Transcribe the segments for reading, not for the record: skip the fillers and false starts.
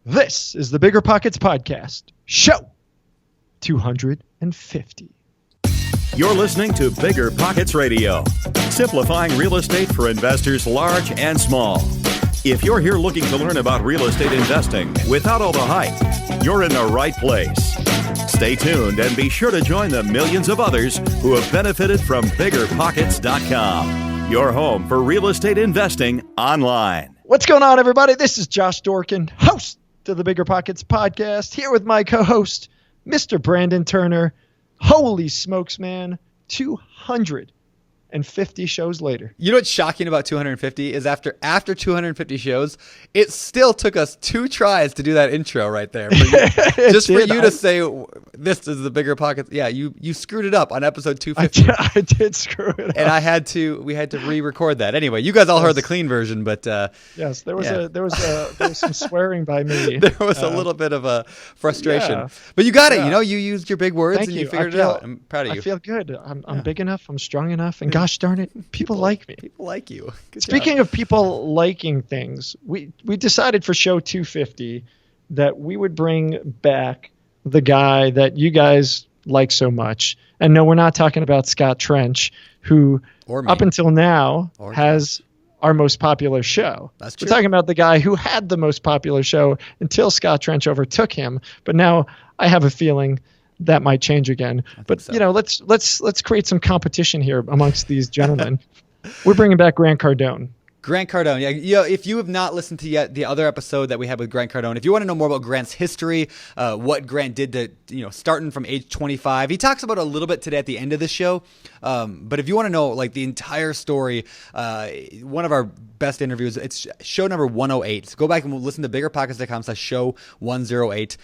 This is the BiggerPockets Podcast, show 250. You're listening to BiggerPockets Radio, simplifying real estate for investors large and small. If you're here looking to learn about real estate investing without all the hype, you're in the right place. Stay tuned and be sure to join the millions of others who have benefited from BiggerPockets.com, your home for real estate investing online. What's going on, everybody? This is Josh Dorkin, host of the BiggerPockets Podcast, here with my co-host, Mr. Brandon Turner. Holy smokes, man. 250 shows later. You know what's shocking about 250 is after 250 shows, it still took us 2 tries to do that intro right there. Just for you to say, this is the BiggerPockets. Yeah, you screwed it up on episode 250. I did screw it up. And we had to re-record that. Anyway, you guys all heard the clean version, but yes, there was some swearing by me. There was a little bit of a frustration. Yeah. But you got it. You know, you used your big words and you figured it out. I'm proud of you. I feel good. I'm big enough. I'm strong enough. And gosh darn it, people like me. People like you. Speaking of people liking things, we decided for show 250 that we would bring back the guy that you guys like so much. And no, we're not talking about Scott Trench, who up until now has our most popular show. That's true. We're talking about the guy who had the most popular show until Scott Trench overtook him. But now I have a feeling that might change again. But so. You know, let's create some competition here amongst these gentlemen. We're bringing back Grant Cardone. Grant Cardone. Yeah, if you have not listened to yet the other episode that we had with Grant Cardone, if you want to know more about Grant's history, what Grant did to, starting from age 25, he talks about it a little bit today at the end of the show. But if you want to know like the entire story, one of our best interviews, it's show number 108. So go back and listen to BiggerPockets.com/show 108.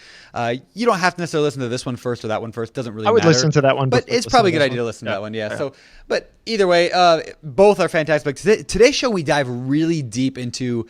You don't have to necessarily listen to this one first or that one first. Doesn't really matter. I would listen to that one. But it's probably a good idea to listen to that one. Yeah. So, but either way, both are fantastic. But today's show, we dive really deep into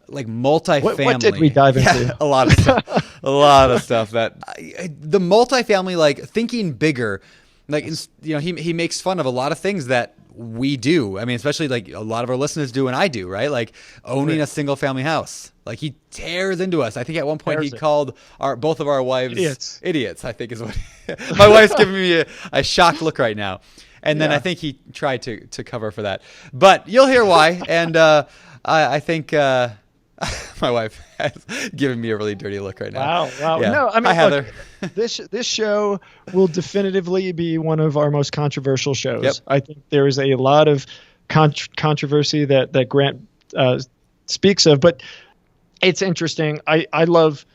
like multifamily. What did we dive into? Yeah, a lot of stuff. A lot of stuff. That the multifamily, like thinking bigger. Like, he makes fun of a lot of things that we do. I mean, especially like a lot of our listeners do and I do, right? Like owning a single family house. Like he tears into us. I think at one point he called both of our wives idiots, I think is what my wife's giving me a shocked look right now. And then I think he tried to cover for that. But you'll hear why. And I think my wife has given me a really dirty look right now. Wow. Yeah. No, I mean, hi, Heather. This show will definitively be one of our most controversial shows. Yep. I think there is a lot of controversy that Grant speaks of, but it's interesting. I love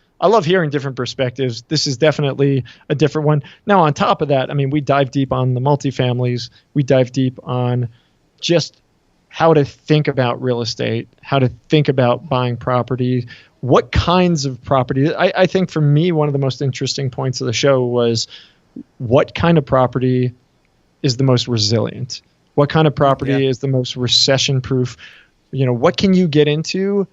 hearing different perspectives. This is definitely a different one. Now, on top of that, I mean, we dive deep on the multifamilies. We dive deep on just how to think about real estate, how to think about buying property, what kinds of property. I think for me, one of the most interesting points of the show was what kind of property is the most resilient? What kind of property is the most recession-proof? What can you get into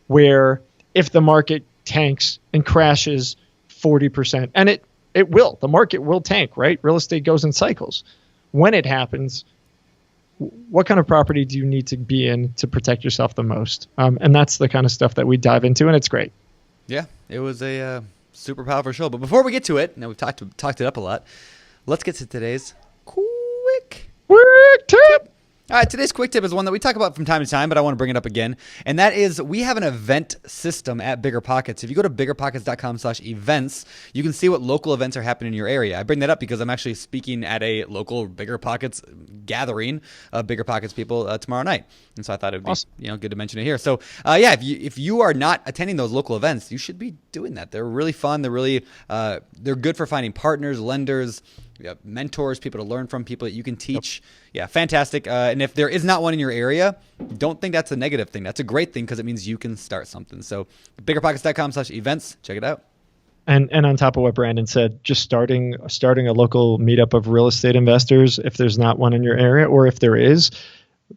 where if the market tanks and crashes 40%, and it will, the market will tank, right? Real estate goes in cycles. When it happens, what kind of property do you need to be in to protect yourself the most? And that's the kind of stuff that we dive into, and it's great. Yeah, it was a super powerful show. But before we get to it, now we've talked it up a lot, let's get to today's quick tip. All right, today's quick tip is one that we talk about from time to time, but I want to bring it up again. And that is we have an event system at BiggerPockets. If you go to BiggerPockets.com/events, you can see what local events are happening in your area. I bring that up because I'm actually speaking at a local BiggerPockets gathering of BiggerPockets people tomorrow night. And so I thought it would be good to mention it here. So if you are not attending those local events, you should be doing that. They're really fun. They're really they're good for finding partners, lenders, mentors, people to learn from, people that you can teach. Yep. Yeah, fantastic. And if there is not one in your area, don't think that's a negative thing. That's a great thing because it means you can start something. So BiggerPockets.com/events, check it out. And on top of what Brandon said, just starting a local meetup of real estate investors, if there's not one in your area, or if there is,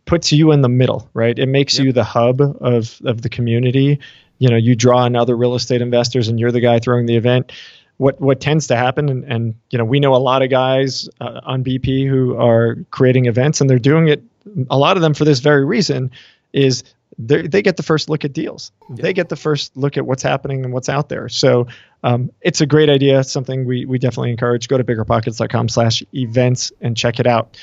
puts you in the middle, right? It makes you the hub of the community. You draw in other real estate investors and you're the guy throwing the event. What tends to happen, and we know a lot of guys on BP who are creating events, and they're doing it, a lot of them for this very reason, is they get the first look at deals. Yeah. They get the first look at what's happening and what's out there. So it's a great idea. Something we definitely encourage. Go to biggerpockets.com/events and check it out.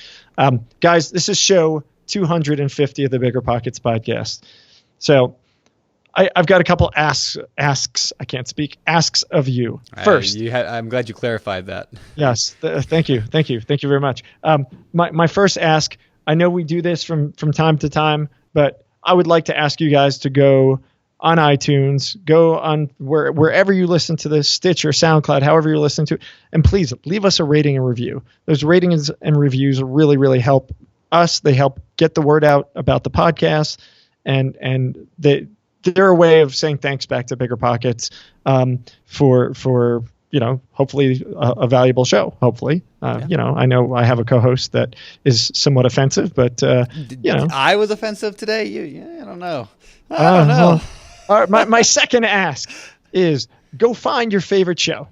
Guys, this is show 250 of the BiggerPockets podcast. So I've got a couple asks. I can't speak. Asks of you. First, I'm glad you clarified that. Yes. Thank you very much. My first ask, I know we do this from time to time, but I would like to ask you guys to go on iTunes, go on wherever you listen to this, Stitcher, SoundCloud, however you're listening to it, and please leave us a rating and review. Those ratings and reviews really, really help us. They help get the word out about the podcast, and they're a way of saying thanks back to BiggerPockets for hopefully a valuable show. Hopefully, I know I have a co-host that is somewhat offensive, but I was offensive today. I don't know. I don't know. All right, my second ask is go find your favorite show.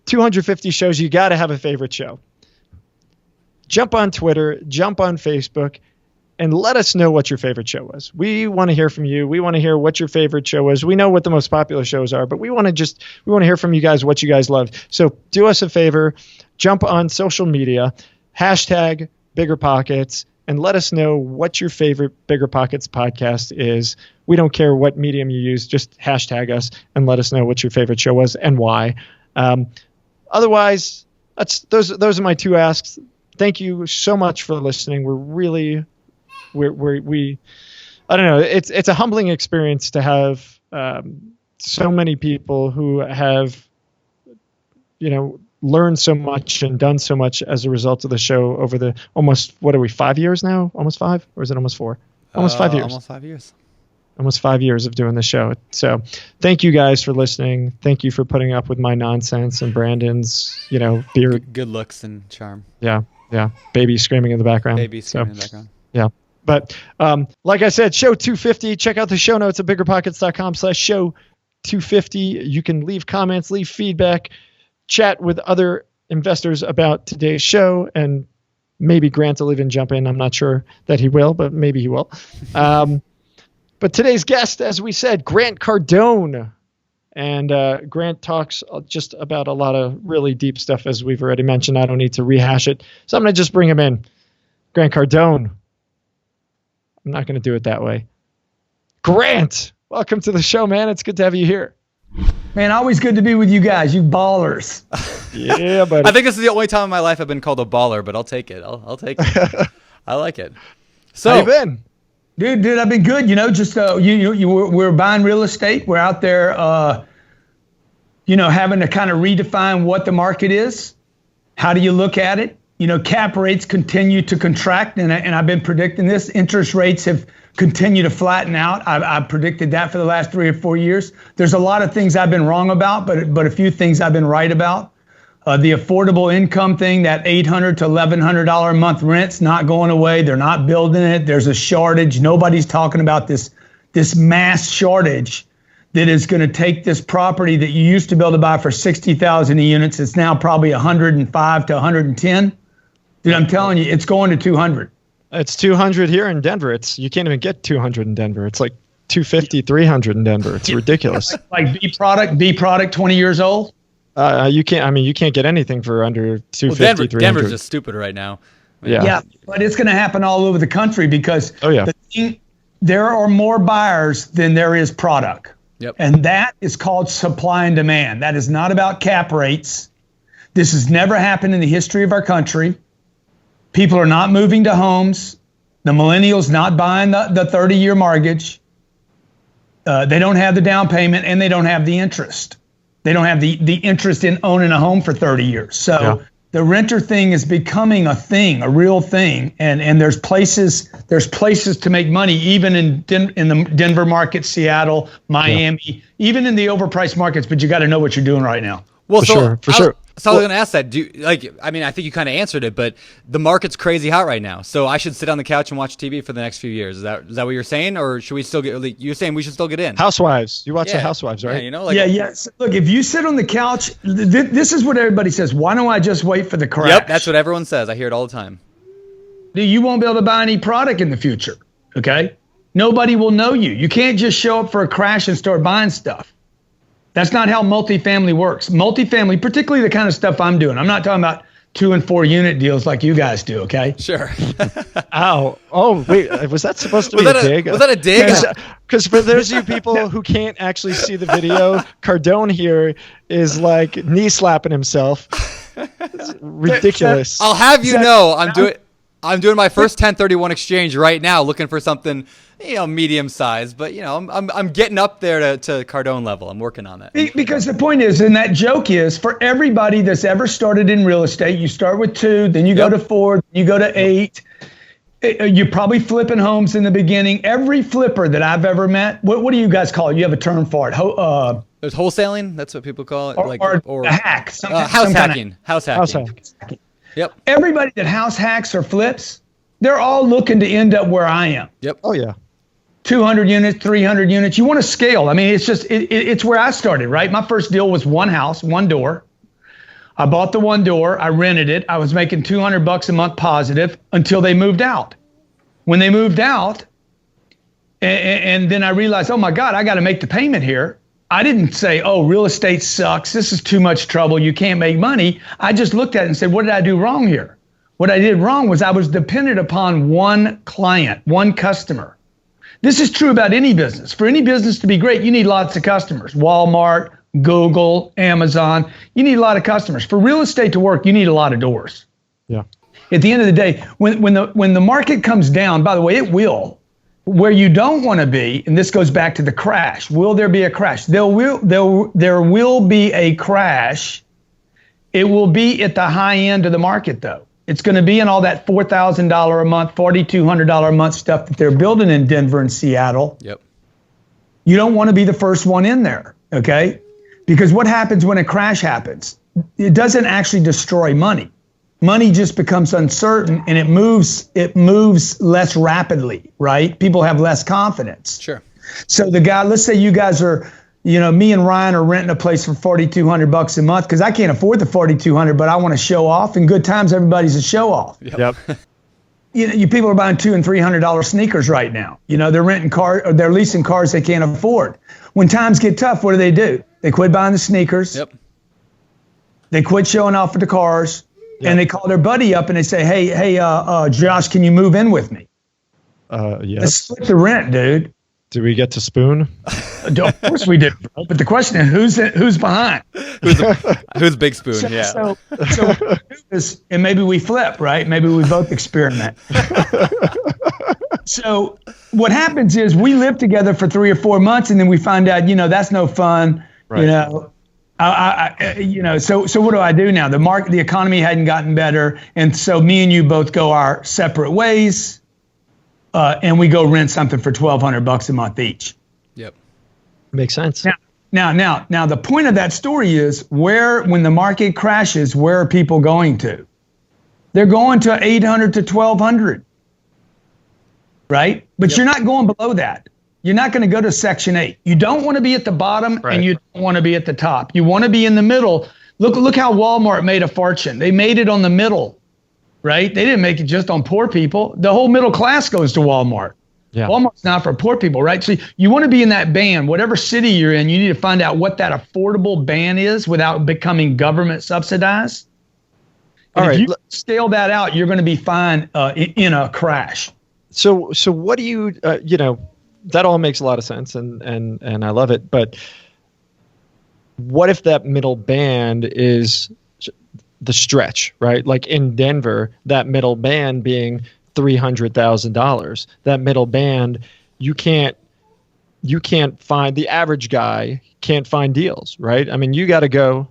250 shows, you got to have a favorite show. Jump on Twitter, jump on Facebook, and let us know what your favorite show was. We want to hear from you. We want to hear what your favorite show was. We know what the most popular shows are, but we want to hear from you guys what you guys love. So do us a favor, jump on social media, hashtag BiggerPockets, and let us know what your favorite BiggerPockets podcast is. We don't care what medium you use, just hashtag us and let us know what your favorite show was and why. Otherwise, those are my two asks. Thank you so much for listening. We I don't know. It's a humbling experience to have so many people who have, learned so much and done so much as a result of the show over the almost, 5 years now? Almost 5? Or is it almost 4? Almost 5 years. Almost 5 years. Almost 5 years of doing the show. So thank you guys for listening. Thank you for putting up with my nonsense and Brandon's, beard. Good looks and charm. Yeah. Baby screaming in the background. In the background. Yeah. But like I said, show 250, check out the show notes at biggerpockets.com/show 250. You can leave comments, leave feedback, chat with other investors about today's show, and maybe Grant will even jump in. I'm not sure that he will, but maybe he will. But today's guest, as we said, Grant Cardone. And Grant talks just about a lot of really deep stuff, as we've already mentioned. I don't need to rehash it. So I'm going to just bring him in. Grant Cardone. I'm not going to do it that way. Grant, welcome to the show, man. It's good to have you here. Man, always good to be with you guys, you ballers. Yeah, buddy. I think this is the only time in my life I've been called a baller, but I'll take it. I'll take it. I like it. So, how you been? Dude, I've been good. We're buying real estate. We're out there, having to kind of redefine what the market is. How do you look at it? Cap rates continue to contract, and I've been predicting this. Interest rates have continued to flatten out. I've predicted that for the last 3 or 4 years. There's a lot of things I've been wrong about, but a few things I've been right about. The affordable income thing, that $800 to $1,100 a month rent's not going away. They're not building it. There's a shortage. Nobody's talking about this mass shortage that is going to take this property that you used to be able to buy for 60,000 units. It's now probably 105 to 110. Dude, I'm telling you, it's going to 200. It's 200 here in Denver. You can't even get 200 in Denver. It's like 250, 300 in Denver. It's ridiculous. Like B product, 20 years old. You can't get anything for under 250, 300. Denver's just stupid right now. Yeah, but it's going to happen all over the country because there are more buyers than there is product. Yep. And that is called supply and demand. That is not about cap rates. This has never happened in the history of our country. People are not moving to homes. The millennials not buying the 30-year mortgage. They don't have the down payment, and they don't have the interest. They don't have the interest in owning a home for 30 years. So the renter thing is becoming a thing, a real thing. And there's places to make money, even in the Denver market, Seattle, Miami, even in the overpriced markets. But you got to know what you're doing right now. Well, for sure. So I was going to ask that. I think you kind of answered it, but the market's crazy hot right now. So I should sit on the couch and watch TV for the next few years. Is that what you're saying, or should we still get? You're saying we should still get in. Housewives. You watch the Housewives, right? Yeah, So look, if you sit on the couch, this is what everybody says. Why don't I just wait for the crash? Yep, that's what everyone says. I hear it all the time. You won't be able to buy any product in the future. Okay. Nobody will know you. You can't just show up for a crash and start buying stuff. That's not how multifamily works. Multifamily, particularly the kind of stuff I'm doing. I'm not talking about 2 and 4 unit deals like you guys do, okay? Sure. Ow. Oh, wait. Was that supposed to be a dig? Was that a dig? Because for those of you people who can't actually see the video, Cardone here is like knee slapping himself. It's ridiculous. I'll have you know, I'm doing my first 1031 exchange right now, looking for something, medium size. But I'm getting up there to Cardone level. I'm working on that. Because the point is, and that joke is, for everybody that's ever started in real estate, you start with 2, then you go to 4, then you go to 8. You're probably flipping homes in the beginning. Every flipper that I've ever met, what do you guys call it? You have a term for it. There's wholesaling. That's what people call it. Or a hack. House hacking. House hacking. Yep. Everybody that house hacks or flips, they're all looking to end up where I am. Yep. Oh, yeah. 200 units, 300 units. You want to scale. I mean, it's just, it's where I started, right? My first deal was 1 house, 1 door. I bought the 1 door. I rented it. I was making $200 a month positive until they moved out. When they moved out, and then I realized, oh my God, I got to make the payment here. I didn't say, oh, real estate sucks. This is too much trouble. You can't make money. I just looked at it and said, what did I do wrong here? What I did wrong was I was dependent upon one client, one customer. This is true about any business. For any business to be great, you need lots of customers. Walmart, Google, Amazon, you need a lot of customers. For real estate to work, you need a lot of doors. Yeah. At the end of the day, when the market comes down, by the way, it will. Where you don't want to be, and this goes back to the crash. Will there be a crash? There will be a crash. It will be at the high end of the market, though. It's going to be in all that $4,000 a month, $4,200 a month stuff that they're building in Denver and Seattle. Yep. You don't want to be the first one in there, okay? Because what happens when a crash happens? It doesn't actually destroy money. Money just becomes uncertain and it moves less rapidly, right? People have less confidence. Sure. So the guy, let's say you guys are, me and Ryan are renting a place for $4,200 a month because I can't afford the $4,200, but I want to show off. In good times, everybody's a show off. Yep. You people are buying $200 and $300 sneakers right now. They're renting cars or they're leasing cars they can't afford. When times get tough, what do? They quit buying the sneakers. Yep. They quit showing off with the cars. Yep. And they call their buddy up and they say, hey, Josh, can you move in with me? Yes. Let's split the rent, dude. Do we get to spoon? Of course we do. But the question is, who's behind? Who's Big Spoon? Yeah. So and maybe we flip, right? Maybe we both experiment. So what happens is we live together for 3 or 4 months, and then we find out, that's no fun. Right. So what do I do now? The economy hadn't gotten better, and so me and you both go our separate ways, and we go rent something for $1,200 a month each. Yep, makes sense. Now, the point of that story is when the market crashes, where are people going to? They're going to 800 to 1,200, right? But You're not going below that. You're not going to go to Section 8. You don't want to be at the bottom, right, and you don't want to be at the top. You want to be in the middle. Look how Walmart made a fortune. They made it on the middle, right? They didn't make it just on poor people. The whole middle class goes to Walmart. Yeah. Walmart's not for poor people, right? So you want to be in that band. Whatever city you're in, you need to find out what that affordable band is without becoming government subsidized. And if you scale that out, you're going to be fine in a crash. So what do you, that all makes a lot of sense, and I love it. But what if that middle band is the stretch, right? Like in Denver, that middle band being $300,000. That middle band, you can't find, the average guy can't find deals, right? I mean, you got to go.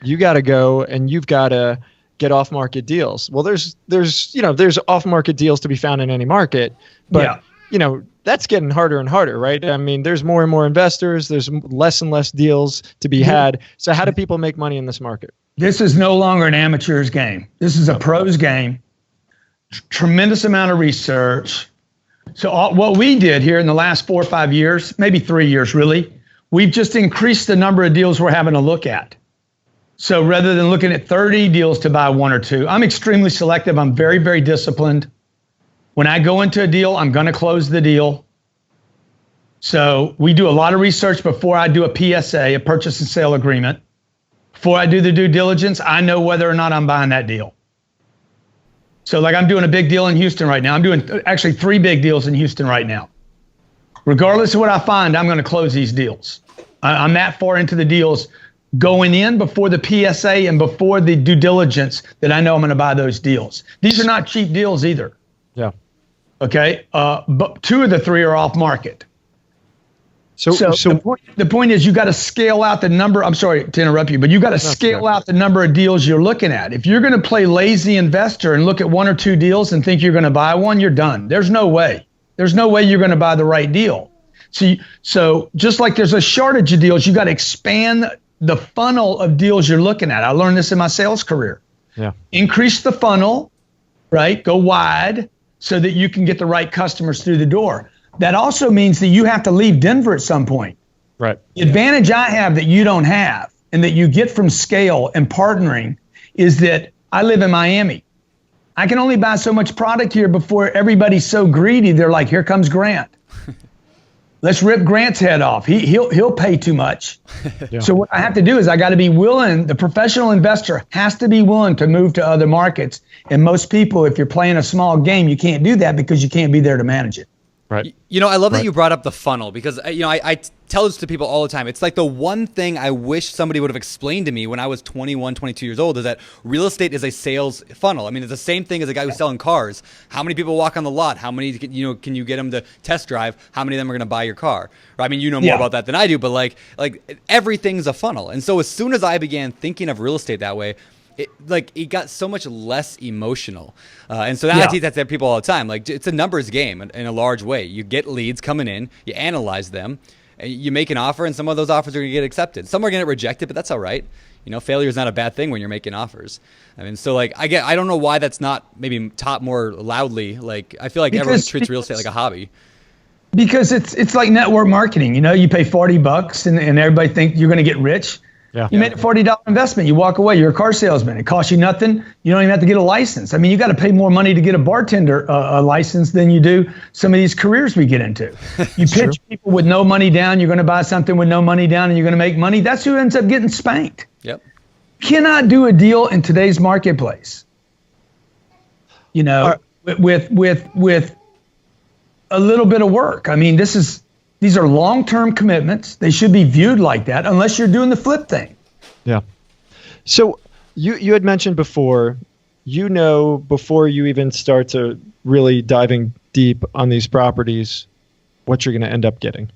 You got to go, and you've got to get off-market deals. Well, there's off-market deals to be found in any market, but that's getting harder and harder, right? I mean, there's more and more investors. There's less and less deals to be had. So how do people make money in this market? This is no longer an amateur's game. This is a pro's game. Tremendous amount of research. So what we did here in the last 4 or 5 years, maybe 3 years really, we've just increased the number of deals we're having to look at. So rather than looking at 30 deals to buy 1 or 2, I'm extremely selective. I'm very, very disciplined. When I go into a deal, I'm going to close the deal. So we do a lot of research before I do a PSA, a purchase and sale agreement. Before I do the due diligence, I know whether or not I'm buying that deal. So like I'm doing a big deal in Houston right now. I'm doing actually 3 big deals in Houston right now. Regardless of what I find, I'm going to close these deals. I'm that far into the deals going in before the PSA and before the due diligence that I know I'm going to buy those deals. These are not cheap deals either. Yeah. Okay. But 2 of the 3 are off market. So the point is you got to scale out the number. I'm sorry to interrupt you, but you got to scale out the number of deals you're looking at. If you're going to play lazy investor and look at 1 or 2 deals and think you're going to buy one, you're done. There's no way. There's no way you're going to buy the right deal. So just like there's a shortage of deals, you got to expand the funnel of deals you're looking at. I learned this in my sales career. Yeah. Increase the funnel, right? Go wide so that you can get the right customers through the door. That also means that you have to leave Denver at some point. Right. The advantage I have that you don't have and that you get from scale and partnering is that I live in Miami. I can only buy so much product here before everybody's so greedy. They're like, here comes Grant. Let's rip Grant's head off. He'll pay too much. Yeah. So what I have to do is I got to be willing. The professional investor has to be willing to move to other markets. And most people, if you're playing a small game, you can't do that because you can't be there to manage it. Right. You know, I love that you brought up the funnel because, you know, I tell this to people all the time. It's like the one thing I wish somebody would have explained to me when I was 21, 22 years old is that real estate is a sales funnel. I mean, it's the same thing as a guy who's selling cars. How many people walk on the lot? How many, can you get them to test drive? How many of them are going to buy your car? I mean, you know more about that than I do, but like everything's a funnel. And so as soon as I began thinking of real estate that way, it got so much less emotional. And so I teach that to people all the time. Like, it's a numbers game in a large way. You get leads coming in, you analyze them, and you make an offer, and some of those offers are going to get accepted. Some are going to get rejected, but that's all right. You know, failure is not a bad thing when you're making offers. I mean, so like, I don't know why that's not maybe taught more loudly. Like, I feel like everyone treats real estate like a hobby. Because it's like network marketing. You know, you pay $40 and everybody think you're going to get rich. Yeah. You made a $40 investment. You walk away. You're a car salesman. It costs you nothing. You don't even have to get a license. I mean, you got to pay more money to get a bartender license than you do some of these careers we get into. You pitch people with no money down. You're going to buy something with no money down, and you're going to make money. That's who ends up getting spanked. Yep. Cannot do a deal in today's marketplace. You know, with a little bit of work. I mean, these are long-term commitments. They should be viewed like that unless you're doing the flip thing. Yeah. So you had mentioned before, before you even start to really diving deep on these properties, what you're going to end up getting.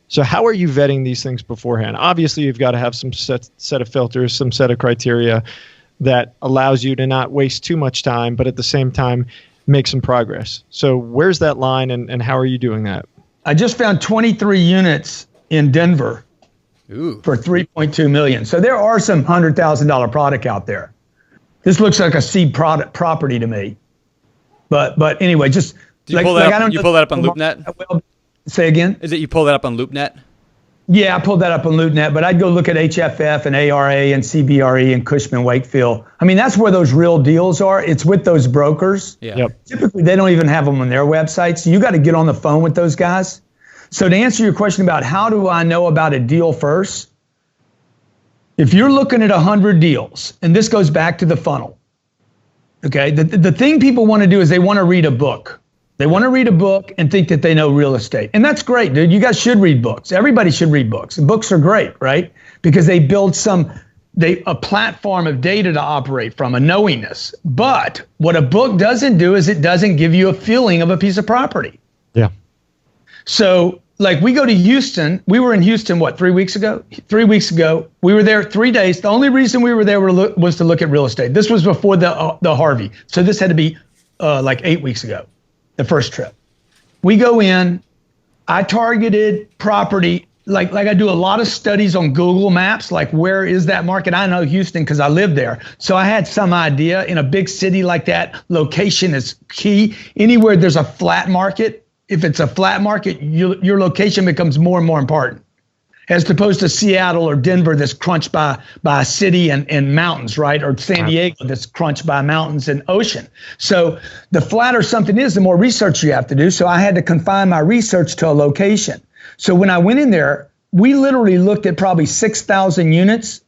So how are you vetting these things beforehand? Obviously, you've got to have some set of filters, some set of criteria that allows you to not waste too much time, but at the same time, make some progress. So where's that line and how are you doing that? I just found 23 units in Denver for $3.2 million. So there are some $100,000 product out there. This looks like a seed property to me. But anyway, just you pull that up on LoopNet? Well, say again? Is it you pull that up on LoopNet? Yeah, I pulled that up on LoopNet, but I'd go look at HFF and ARA and CBRE and Cushman Wakefield. I mean, that's where those real deals are. It's with those brokers. Yeah. Yep. Typically, they don't even have them on their websites. So you got to get on the phone with those guys. So to answer your question about how do I know about a deal first, if you're looking at 100 deals, and this goes back to the funnel, okay, the thing people want to do is they want to read a book. They want to read a book and think that they know real estate. And that's great, dude. You guys should read books. Everybody should read books. And books are great, right? Because they build a platform of data to operate from, a knowingness. But what a book doesn't do is it doesn't give you a feeling of a piece of property. Yeah. So like we go to Houston. We were in Houston, 3 weeks ago? 3 weeks ago. We were there 3 days. The only reason we were there was to look at real estate. This was before the Harvey. So this had to be like 8 weeks ago. The first trip. We go in, I targeted property, like I do a lot of studies on Google Maps, like where is that market? I know Houston because I live there. So I had some idea. In a big city like that, location is key. Anywhere there's a flat market, if it's a flat market, your location becomes more and more important. as opposed to Seattle or Denver that's crunched by a city and mountains, right? Or San Diego that's crunched by mountains and ocean. So the flatter something is, the more research you have to do. So I had to confine my research to a location. So when I went in there, we literally looked at probably 6,000 units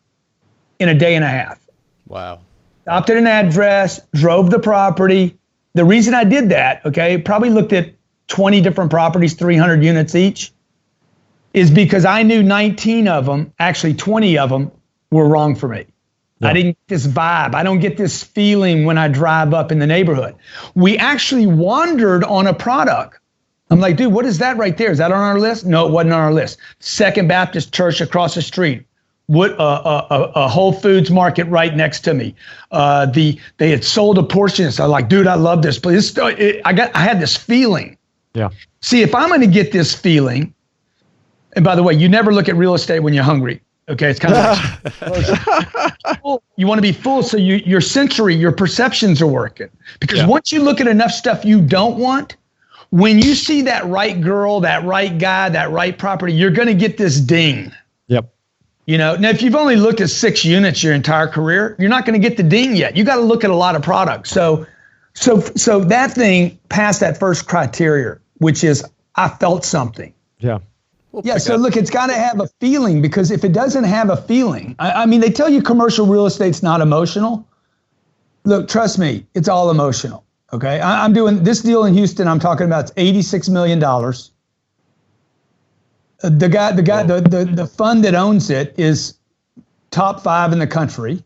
in a day and a half. Wow. Stopped at an address, drove the property. The reason I did that, okay, probably looked at 20 different properties, 300 units each, is because I knew 19 of them, actually 20 of them, were wrong for me. Yeah. I didn't get this vibe. I don't get this feeling when I drive up in the neighborhood. We actually wandered on a product. I'm like, dude, what is that right there? Is that on our list? No, it wasn't on our list. Second Baptist Church across the street. What a Whole Foods market right next to me. They had sold a portion. So I'm like, dude, I love this place. I had this feeling. Yeah. See, if I'm going to get this feeling, and by the way, you never look at real estate when you're hungry. Okay, it's kind of like, you want to be full, so your sensory, your perceptions are working. Because once you look at enough stuff you don't want, when you see that right girl, that right guy, that right property, you're going to get this ding. Yep. You know, now if you've only looked at 6 units your entire career, you're not going to get the ding yet. You got to look at a lot of products. So that thing passed that first criteria, which is I felt something. Yeah. So look, it's got to have a feeling, because if it doesn't have a feeling, I mean, they tell you commercial real estate's not emotional. Look, trust me, it's all emotional. Okay, I'm doing this deal in Houston. I'm talking about $86 million. The fund that owns it is top 5 in the country.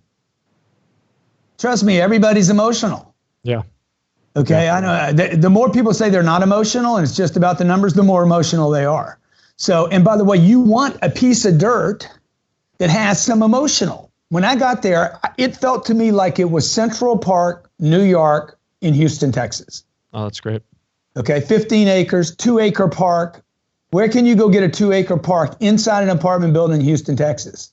Trust me, everybody's emotional. Yeah. Okay, yeah. I know. The more people say they're not emotional and it's just about the numbers, the more emotional they are. So, and by the way, you want a piece of dirt that has some emotional. When I got there, it felt to me like it was Central Park, New York, in Houston, Texas. Oh, that's great. Okay, 15 acres, 2-acre park. Where can you go get a 2-acre park inside an apartment building in Houston, Texas?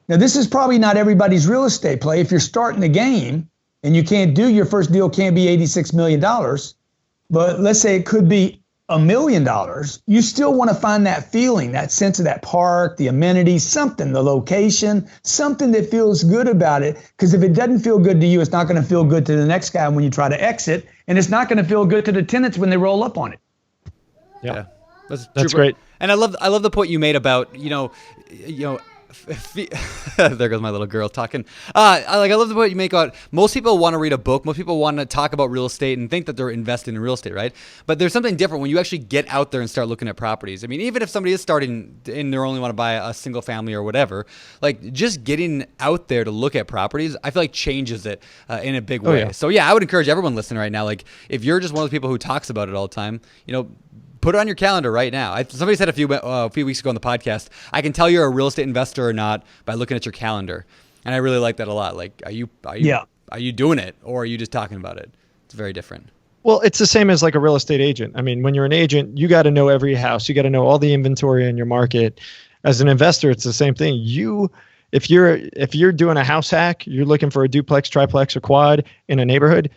Now, this is probably not everybody's real estate play. If you're starting the game and you can't do your first deal, can't be $86 million, but let's say it could be $1 million, you still want to find that feeling, that sense of that park, the amenities, something, the location, something that feels good about it. Because if it doesn't feel good to you, it's not going to feel good to the next guy when you try to exit, and it's not going to feel good to the tenants when they roll up on it. Yeah. That's great. And I love the point you made about, there goes my little girl talking. I love the point you make on most people want to read a book. Most people want to talk about real estate and think that they're investing in real estate, right? But there's something different when you actually get out there and start looking at properties. I mean, even if somebody is starting and they only want to buy a single family or whatever, like just getting out there to look at properties, I feel like changes it in a big way. Yeah. So yeah, I would encourage everyone listening right now, like if you're just one of the people who talks about it all the time, put it on your calendar right now. Somebody said a few weeks ago on the podcast, I can tell you're a real estate investor or not by looking at your calendar. And I really like that a lot. Like, are you doing it, or are you just talking about it? It's very different. Well, it's the same as like a real estate agent. I mean, when you're an agent, you got to know every house. You got to know all the inventory in your market. As an investor, it's the same thing. If you're doing a house hack, you're looking for a duplex, triplex, or quad in a neighborhood.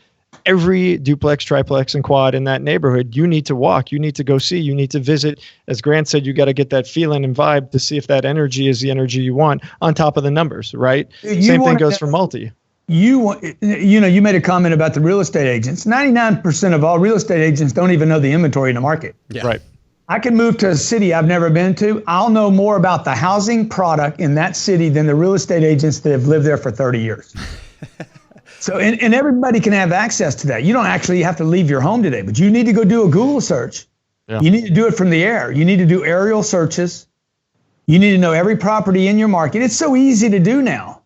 Every duplex, triplex, and quad in that neighborhood, you need to walk, you need to go see, you need to visit. As Grant said, you got to get that feeling and vibe to see if that energy is the energy you want on top of the numbers, right? Same thing goes for multi. You made a comment about the real estate agents. 99% of all real estate agents don't even know the inventory in the market. Yeah. Right. I can move to a city I've never been to. I'll know more about the housing product in that city than the real estate agents that have lived there for 30 years. So, and everybody can have access to that. You don't actually have to leave your home today, but you need to go do a Google search. Yeah. You need to do it from the air. You need to do aerial searches. You need to know every property in your market. It's so easy to do now.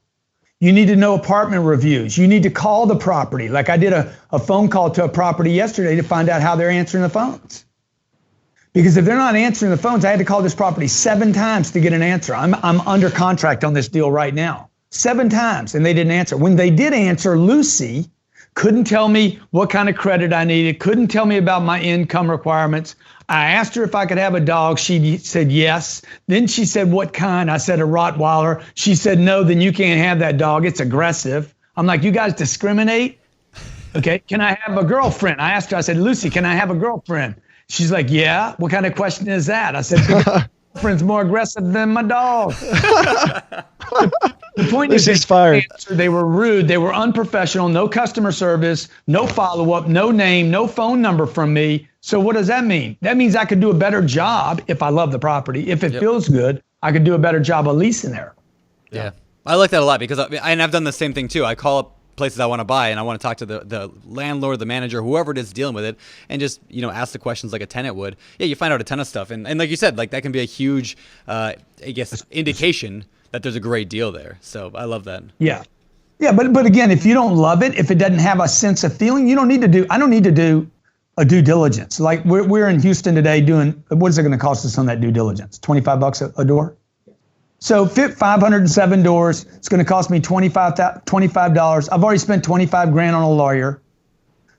You need to know apartment reviews. You need to call the property. Like I did a phone call to a property yesterday to find out how they're answering the phones. Because if they're not answering the phones, I had to call this property 7 times to get an answer. I'm under contract on this deal right now. 7 times, and they didn't answer. When they did answer, Lucy couldn't tell me what kind of credit I needed, couldn't tell me about my income requirements. I asked her if I could have a dog. She said yes. Then she said, what kind? I said, a Rottweiler. She said, no, then you can't have that dog. It's aggressive. I'm like, you guys discriminate? Okay, can I have a girlfriend? I asked her, I said, Lucy, can I have a girlfriend? She's like, yeah. What kind of question is that? I said, Friend's more aggressive than my dog. The point is, he's fired. They were rude. They were unprofessional. No customer service. No follow-up. No name. No phone number from me. So what does that mean? That means I could do a better job if I love the property. If it feels good, I could do a better job of leasing there. Yeah. I like that a lot because I've done the same thing too. I call up places I want to buy and I want to talk to the landlord, the manager, whoever it is dealing with it, and just, ask the questions like a tenant would. Yeah, you find out a ton of stuff. And like you said, like that can be a huge, indication that there's a great deal there. So I love that. Yeah. Yeah. But again, if you don't love it, if it doesn't have a sense of feeling, I don't need to do a due diligence. Like we're in Houston today doing, what is it going to cost us on that due diligence? $25 a door? So 507 doors. It's going to cost me $25. I've already spent $25,000 on a lawyer.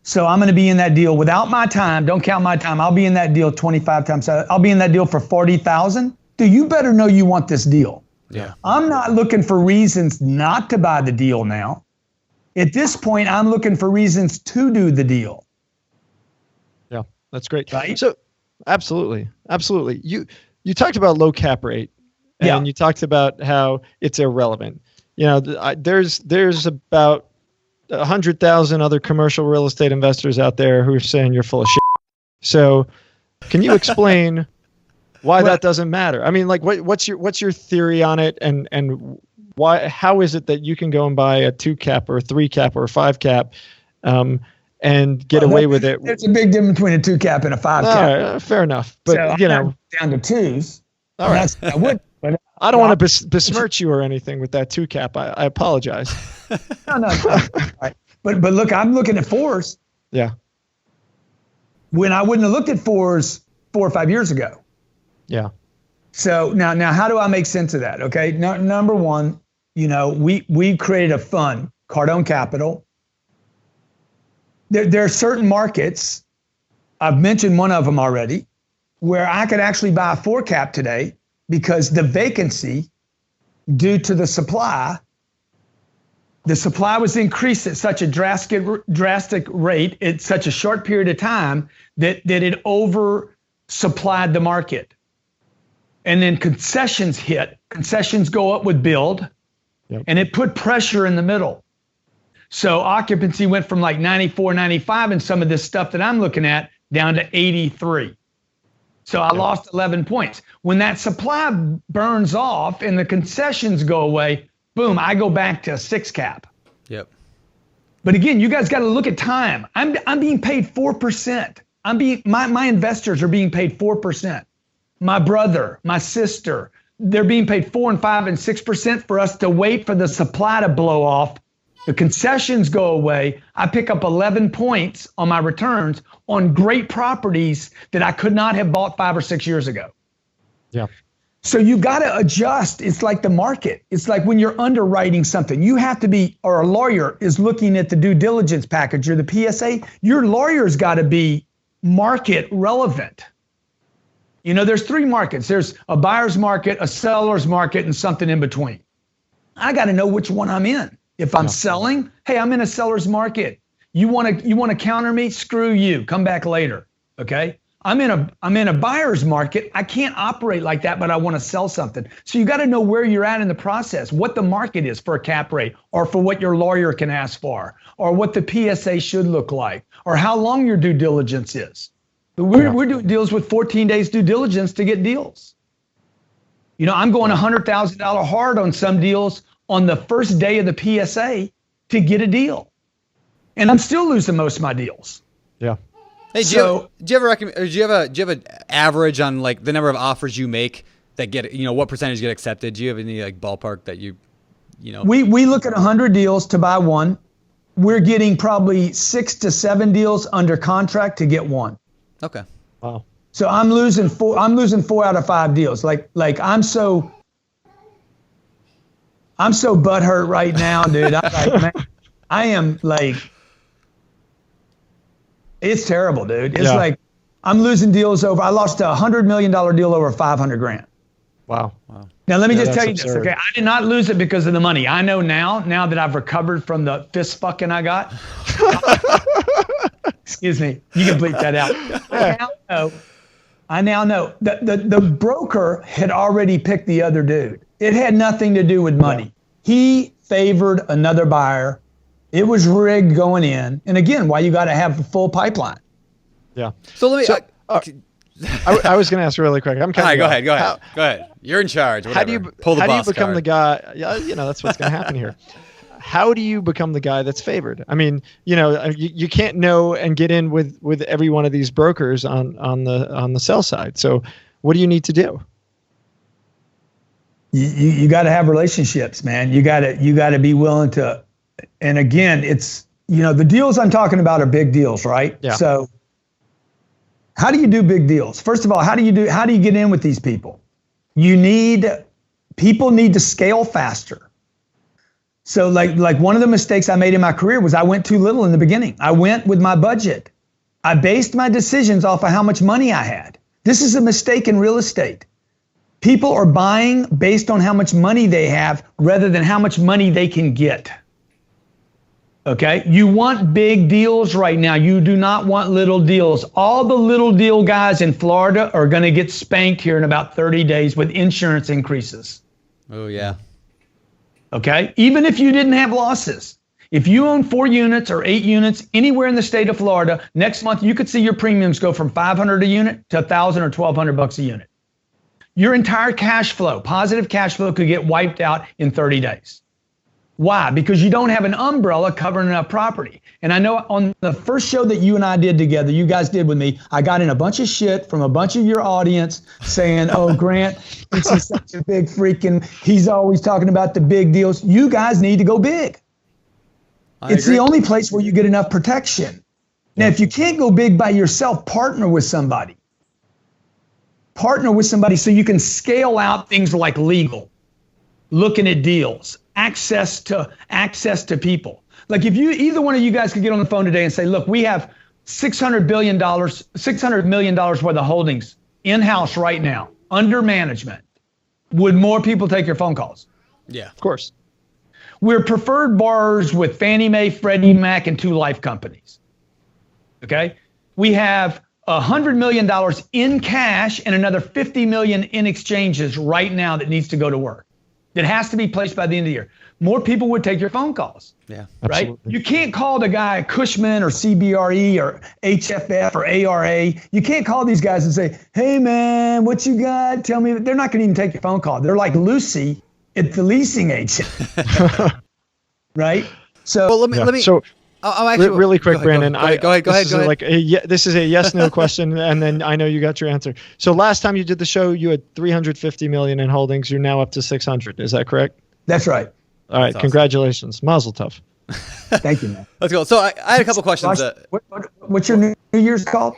So I'm going to be in that deal without my time. Don't count my time. I'll be in that deal 25 times. I'll be in that deal for $40,000. Dude, you better know you want this deal. Yeah. I'm not looking for reasons not to buy the deal now. At this point, I'm looking for reasons to do the deal. Yeah, that's great. Right? So absolutely. You talked about low cap rate. And you talked about how it's irrelevant. There's about 100,000 other commercial real estate investors out there who are saying you're full of shit. So, can you explain why that doesn't matter? I mean, like, what's your theory on it, and why? How is it that you can go and buy a 2-cap or a 3-cap or a 5-cap, and get away with it? There's a big difference between a 2-cap and a 5-cap. Fair enough, but so down to 2s. All right. I would. But I don't want to besmirch you or anything with that 2-cap. I apologize. No. Right. But look, I'm looking at 4s. Yeah. When I wouldn't have looked at 4s 4 or 5 years ago. Yeah. So now how do I make sense of that? Okay. Number one, we created a fund, Cardone Capital. There are certain markets, I've mentioned one of them already, where I could actually buy a 4-cap today because the vacancy due to the supply was increased at such a drastic rate at such a short period of time that it oversupplied the market. And then concessions go up with build, and it put pressure in the middle. So occupancy went from like 94, 95 and some of this stuff that I'm looking at down to 83. So I lost 11 points. When that supply burns off and the concessions go away, boom, I go back to a 6-cap. Yep. But again, you guys got to look at time. I'm being paid 4%. My investors are being paid 4%. My brother, my sister, they're being paid 4 and 5 and 6% for us to wait for the supply to blow off. The concessions go away. I pick up 11 points on my returns on great properties that I could not have bought 5 or 6 years ago. Yeah. So you got to adjust. It's like the market. It's like when you're underwriting something, you have to be, or a lawyer is looking at the due diligence package or the PSA, your lawyer's got to be market relevant. There's 3 markets. There's a buyer's market, a seller's market, and something in between. I got to know which one I'm in. If I'm selling, hey, I'm in a seller's market. You want to counter me? Screw you. Come back later. Okay? I'm in a buyer's market. I can't operate like that, but I want to sell something. So you got to know where you're at in the process, what the market is for a cap rate, or for what your lawyer can ask for, or what the PSA should look like, or how long your due diligence is. We're doing deals with 14 days due diligence to get deals. I'm going $100,000 hard on some deals on the first day of the PSA to get a deal. And I'm still losing most of my deals. Yeah. Hey, do you have an average on like the number of offers you make that get, what percentage get accepted? Do you have any like ballpark that you know? We look at 100 deals to buy one. We're getting probably 6 to 7 deals under contract to get one. Okay. Wow. So I'm losing 4 out of 5 deals. Like I'm so butthurt right now, dude. I am like, it's terrible, dude. It's like I'm losing deals over. I lost a $100 million deal over $500,000. Wow. Now let me just tell you this, okay? I did not lose it because of the money. I know now that I've recovered from the fist fucking I got. Excuse me. You can bleep that out. Now I know I now know the broker had already picked the other dude. It had nothing to do with money. Yeah. He favored another buyer. It was rigged going in. And again, why you got to have a full pipeline. Yeah. So let me. I was going to ask really quick. I'm kind of. Go ahead. You're in charge. Whatever. How do you become the guy? Yeah, that's what's going to happen here. How do you become the guy that's favored? I mean, you can't know and get in with every one of these brokers on the sell side. So, what do you need to do? You got to have relationships, man. You got to be willing to. And again, it's the deals I'm talking about are big deals, right? Yeah. So, how do you do big deals? First of all, how do you get in with these people? People need to scale faster. So like one of the mistakes I made in my career was I went too little in the beginning. I went with my budget. I based my decisions off of how much money I had. This is a mistake in real estate. People are buying based on how much money they have rather than how much money they can get. Okay? You want big deals right now. You do not want little deals. All the little deal guys in Florida are going to get spanked here in about 30 days with insurance increases. Oh, yeah. Okay? Even if you didn't have losses. If you own 4 units or 8 units anywhere in the state of Florida, next month you could see your premiums go from $500 a unit to $1,000 or $1,200 a unit. Your entire cash flow, positive cash flow, could get wiped out in 30 days. Why? Because you don't have an umbrella covering enough property. And I know on the first show that you and I did together, you guys did with me, I got in a bunch of shit from a bunch of your audience saying, oh, Grant, this is such a big freaking, he's always talking about the big deals. You guys need to go big. It's the only place where you get enough protection. Now, if you can't go big by yourself, partner with somebody. Partner with somebody so you can scale out things like legal, looking at deals, access to people. Like if either one of you guys could get on the phone today and say, look, we have $600 million worth of holdings in-house right now, under management. Would more people take your phone calls? Yeah, of course. We're preferred borrowers with Fannie Mae, Freddie Mac, and 2 life companies. Okay? We have $100 million in cash and another $50 million in exchanges right now that needs to go to work. That has to be placed by the end of the year. More people would take your phone calls. Yeah, right? Absolutely. You can't call the guy Cushman or CBRE or HFF or ARA. You can't call these guys and say, hey, man, what you got? Tell me. They're not going to even take your phone call. They're like Lucy at the leasing agent. Right? So, well, let me. So, actually, really quick, Brandon. Go ahead. This is a yes, no question, and then I know you got your answer. So last time you did the show, you had 350 million in holdings. You're now up to 600. Is that correct? That's right. All right. Awesome. Congratulations. Mazel tov. Thank you, man. Let's go. So I had a couple questions. What's your New Year's called?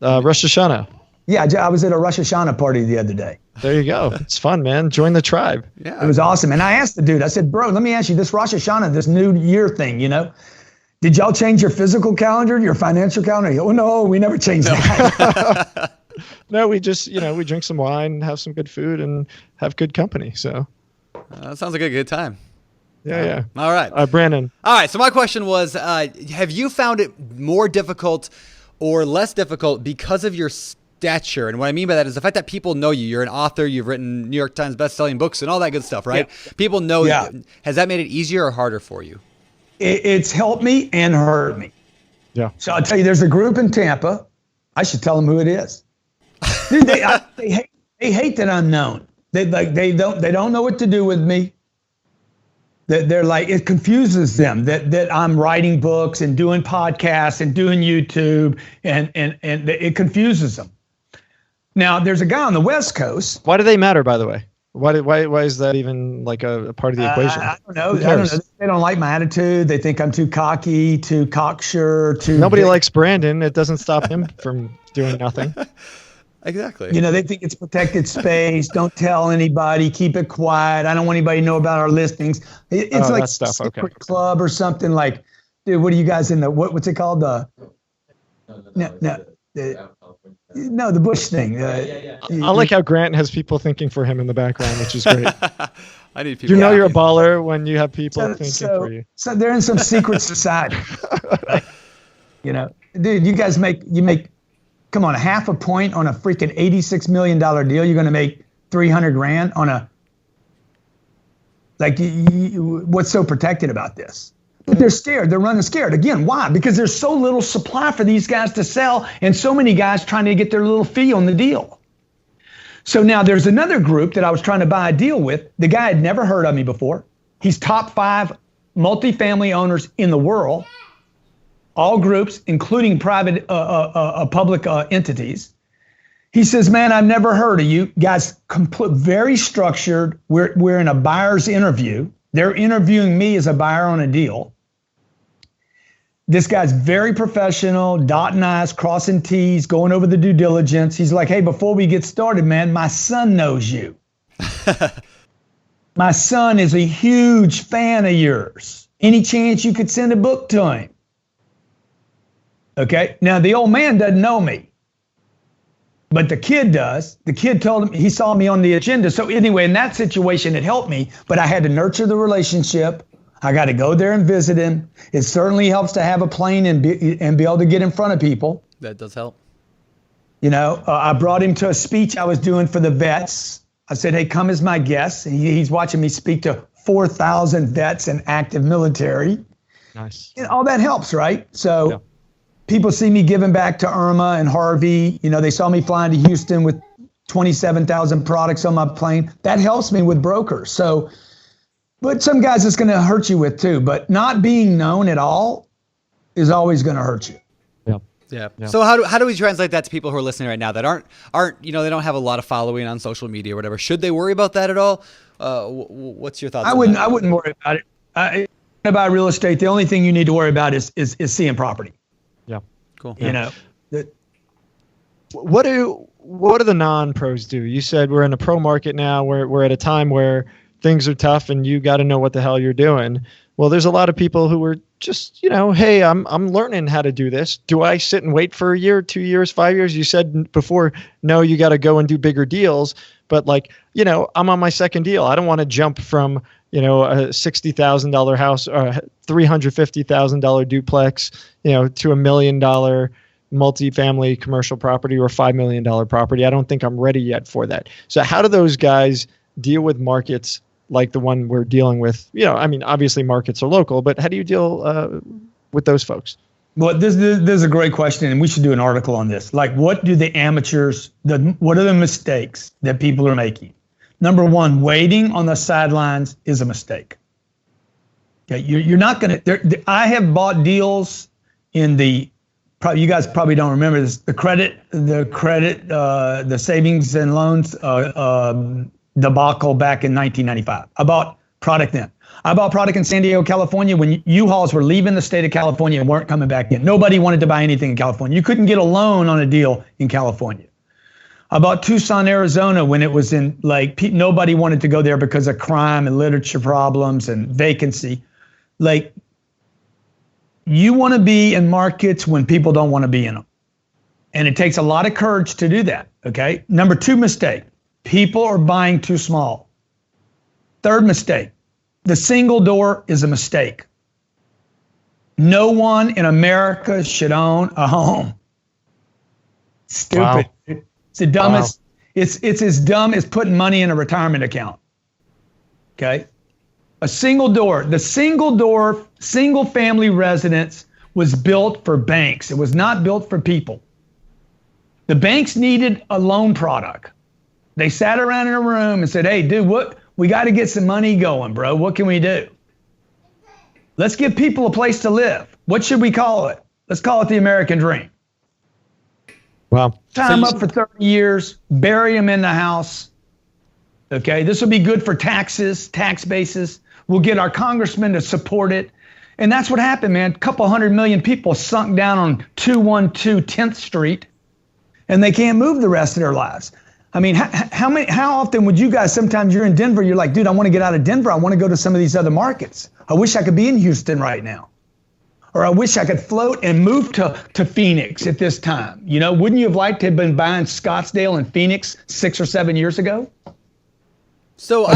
Rosh Hashanah. Yeah, I was at a Rosh Hashanah party the other day. There you go. It's fun, man. Join the tribe. Yeah. It was awesome. And I asked the dude, I said, bro, let me ask you this Rosh Hashanah, this New Year thing, did y'all change your physical calendar, your financial calendar? Oh, no, we never changed that. No, we just, we drink some wine, have some good food, and have good company. So that sounds like a good time. Yeah. All right. Brandon. All right. So my question was, have you found it more difficult or less difficult because of your stature? And what I mean by that is the fact that people know you. You're an author. You've written New York Times best-selling books and all that good stuff, right? Yeah. People know you. Has that made it easier or harder for you? It's helped me and hurt me. Yeah. So I'll tell you, there's a group in Tampa. I should tell them who it is. Dude, they hate that I'm known. They don't know what to do with me. They're like, it confuses them that I'm writing books and doing podcasts and doing YouTube, and it confuses them. Now, there's a guy on the West Coast. Why do they matter, by the way? Why is that even like a part of the equation? I don't know. They don't like my attitude. They think I'm too cocky, too cocksure, too. Nobody likes Brandon. It doesn't stop him from doing nothing. Exactly. They think it's protected space. Don't tell anybody. Keep it quiet. I don't want anybody to know about our listings. It's like a secret club or something. Like, dude, what are you guys in the what's it called? The Bush thing. I like how Grant has people thinking for him in the background, which is great. I need people. You're a baller when you have people thinking for you. So they're in some secret society. Right? Dude, you guys make Come on, a half a point on a freaking $86 million deal. You're going to make 300 grand on a, like, what's so protected about this? But they're scared. They're running scared. Again, why? Because there's so little supply for these guys to sell and so many guys trying to get their little fee on the deal. So now there's another group that I was trying to buy a deal with. The guy had never heard of me before. He's top 5 multifamily owners in the world, all groups, including private, public entities. He says, man, I've never heard of you. Guys, very structured. We're in a buyer's interview. They're interviewing me as a buyer on a deal. This guy's very professional, dotting I's, crossing T's, going over the due diligence. He's like, hey, before we get started, man, my son knows you. My son is a huge fan of yours. Any chance you could send a book to him? Okay, now the old man doesn't know me, but the kid does. The kid told him, he saw me on the agenda. So anyway, in that situation, it helped me, but I had to nurture the relationship. I got to go there and visit him. It certainly helps to have a plane and be able to get in front of people. That does help. You know, I brought him to a speech I was doing for the vets. I said, hey, come as my guest. And he's watching me speak to 4,000 vets and active military. Nice. And all that helps, right? So people see me giving back to Irma and Harvey. You know, they saw me flying to Houston with 27,000 products on my plane. That helps me with brokers. So, but some guys it's going to hurt you with too. But not being known at all is always going to hurt you. Yeah. So how do we translate that to people who are listening right now that aren't they don't have a lot of following on social media or whatever? Should they worry about that at all? What's your thoughts? I wouldn't worry about it. About real estate, the only thing you need to worry about is seeing property. Yeah. Cool. You know. What do the non-pros do? You said we're in a pro market now. We're at a time where things are tough and you got to know what the hell you're doing. Well, there's a lot of people who are just, hey, I'm learning how to do this. Do I sit and wait for a year, 2 years, 5 years? You said before, no, you got to go and do bigger deals. But I'm on my second deal. I don't want to jump from, a $60,000 house or $350,000 duplex, to $1 million multifamily commercial property or $5 million property. I don't think I'm ready yet for that. So how do those guys deal with markets like the one we're dealing with? Obviously markets are local, but how do you deal with those folks? Well, this is a great question, and we should do an article on this. Like, what do the amateurs, what are the mistakes that people are making? Number one, waiting on the sidelines is a mistake. Okay, you're not going to, I have bought deals in you guys probably don't remember this, the savings and loans debacle back in 1995. I bought product then. I bought product in San Diego, California when U-Hauls were leaving the state of California and weren't coming back in. Nobody wanted to buy anything in California. You couldn't get a loan on a deal in California. I bought Tucson, Arizona when it was in nobody wanted to go there because of crime and literature problems and vacancy. You want to be in markets when people don't want to be in them. And it takes a lot of courage to do that, okay? Number 2 mistake, people are buying too small. 3rd mistake, the single door is a mistake. No one in America should own a home. Stupid. Wow. It's the dumbest. Wow. It's as dumb as putting money in a retirement account. Okay? A single door. The single family residence was built for banks. It was not built for people. The banks needed a loan product. They sat around in a room and said, hey, dude, we got to get some money going, bro. What can we do? Let's give people a place to live. What should we call it? Let's call it the American dream. Wow. Time up for 30 years, bury them in the house. Okay, this will be good for taxes, tax bases. We'll get our congressmen to support it. And that's what happened, man. A couple 100 million people sunk down on 212 10th Street, and they can't move the rest of their lives. I mean, how often would you guys, sometimes you're in Denver, you're like, dude, I want to get out of Denver. I want to go to some of these other markets. I wish I could be in Houston right now. Or I wish I could float and move to Phoenix at this time. Wouldn't you have liked to have been buying Scottsdale and Phoenix 6 or 7 years ago? So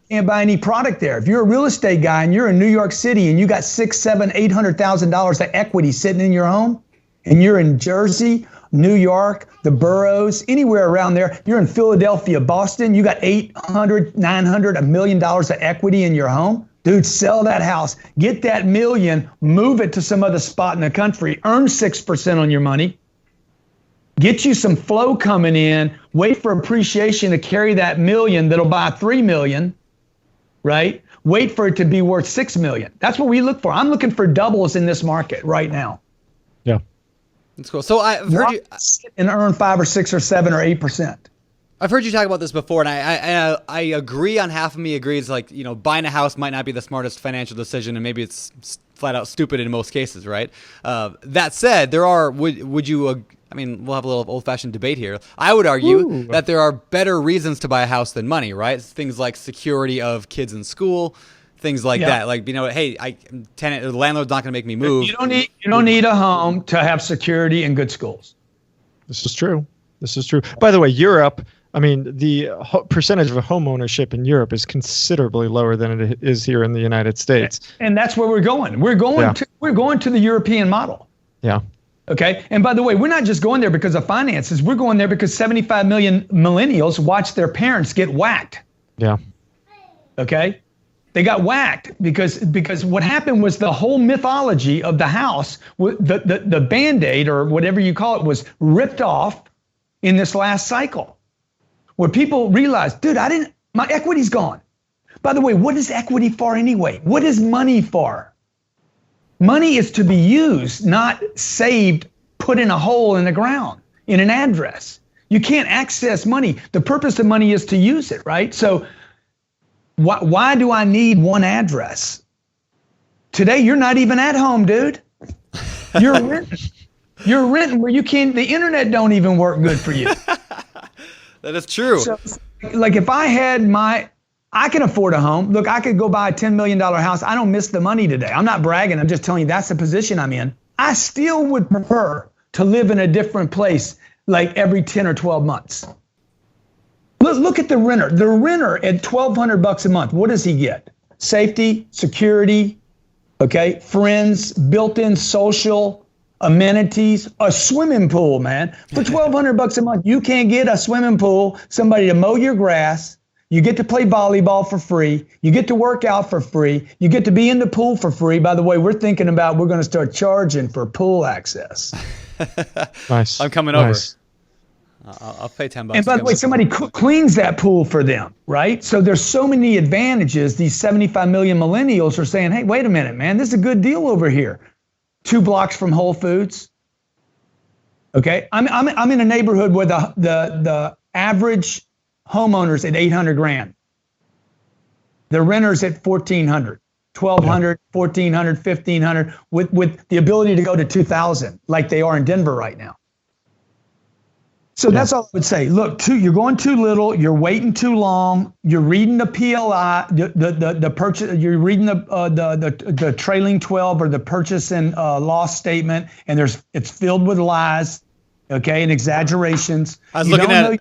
can't buy any product there. If you're a real estate guy and you're in New York City and you got $600,000, $700,000, $800,000 of equity sitting in your home, and you're in Jersey New York, the boroughs, anywhere around there. You're in Philadelphia, Boston. You got $800, $900, $1 million of equity in your home. Dude, sell that house. Get that million. Move it to some other spot in the country. Earn 6% on your money. Get you some flow coming in. Wait for appreciation to carry that million that'll buy 3 million, right? Wait for it to be worth 6 million. That's what we look for. I'm looking for doubles in this market right now. Yeah. That's cool. So I've heard you and earn 5 or 6 or 7 or 8%. I've heard you talk about this before, and I agree on half of me agrees, like, you know, buying a house might not be the smartest financial decision, and maybe it's flat out stupid in most cases, right? That said, there are, would you, I mean, we'll have a little old-fashioned debate here. I would argue that there are better reasons to buy a house than money, right? Things like security of kids in school, things like that. Like, you know, hey, the landlord's not going to make me move. You don't need a home to have security and good schools. This is true. By the way, Europe, I mean, the percentage of home ownership in Europe is considerably lower than it is here in the United States. And that's where we're going. We're going to the European model. Yeah. Okay. And by the way, we're not just going there because of finances. We're going there because 75 million millennials watch their parents get whacked. Yeah. Okay. They got whacked because what happened was the whole mythology of the house, the Band-Aid or whatever you call it, was ripped off in this last cycle, where people realized, dude, my equity's gone. By the way, what is equity for anyway? What is money for? Money is to be used, not saved, put in a hole in the ground, in an address. You can't access money. The purpose of money is to use it, right? So why do I need one address? Today, you're not even at home, dude. You're renting. You're renting where you can't, the internet don't even work good for you. That is true. So, like if I had I can afford a home. Look, I could go buy a $10 million house. I don't miss the money today. I'm not bragging. I'm just telling you that's the position I'm in. I still would prefer to live in a different place like every 10 or 12 months. Look at the renter. The renter at $1,200 a month, what does he get? Safety, security, okay, friends, built-in social, amenities, a swimming pool, man. For $1,200 a month, you can't get a swimming pool, somebody to mow your grass. You get to play volleyball for free. You get to work out for free. You get to be in the pool for free. By the way, we're going to start charging for pool access. Nice. I'm coming over. I'll pay $10. And by the way, somebody cleans that pool for them, right? So there's so many advantages. These 75 million millennials are saying, hey, wait a minute, man, this is a good deal over here. 2 blocks from Whole Foods. Okay, I'm in a neighborhood where the average homeowners at $800,000. The renters at $1,400, $1,200, $1,400, $1,500, with the ability to go to $2,000, like they are in Denver right now. So that's all I would say. Look, you're going too little. You're waiting too long. You're reading the PLI, the purchase. You're reading the trailing 12 or the purchase and loss statement, and it's filled with lies, okay, and exaggerations. I was looking at an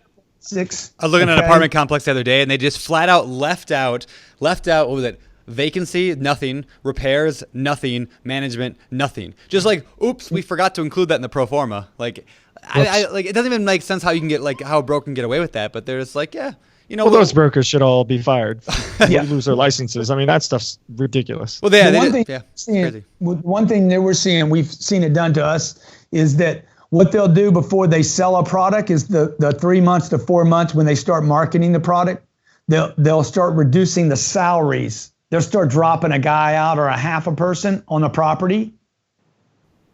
okay? apartment complex the other day, and they just flat out left out. What was it? Vacancy, nothing. Repairs, nothing. Management, nothing. Just like, oops, we forgot to include that in the pro forma. Like, I like it doesn't even make sense how you can get how a broker can get away with that. But they're just like, yeah, you know. Well, those brokers should all be fired. Lose their licenses. I mean, that stuff's ridiculous. Well, crazy. One thing that we're seeing, we've seen it done to us, is that what they'll do before they sell a product is the 3 months to 4 months when they start marketing the product, they'll start reducing the salaries. They'll start dropping a guy out or a half a person on a property.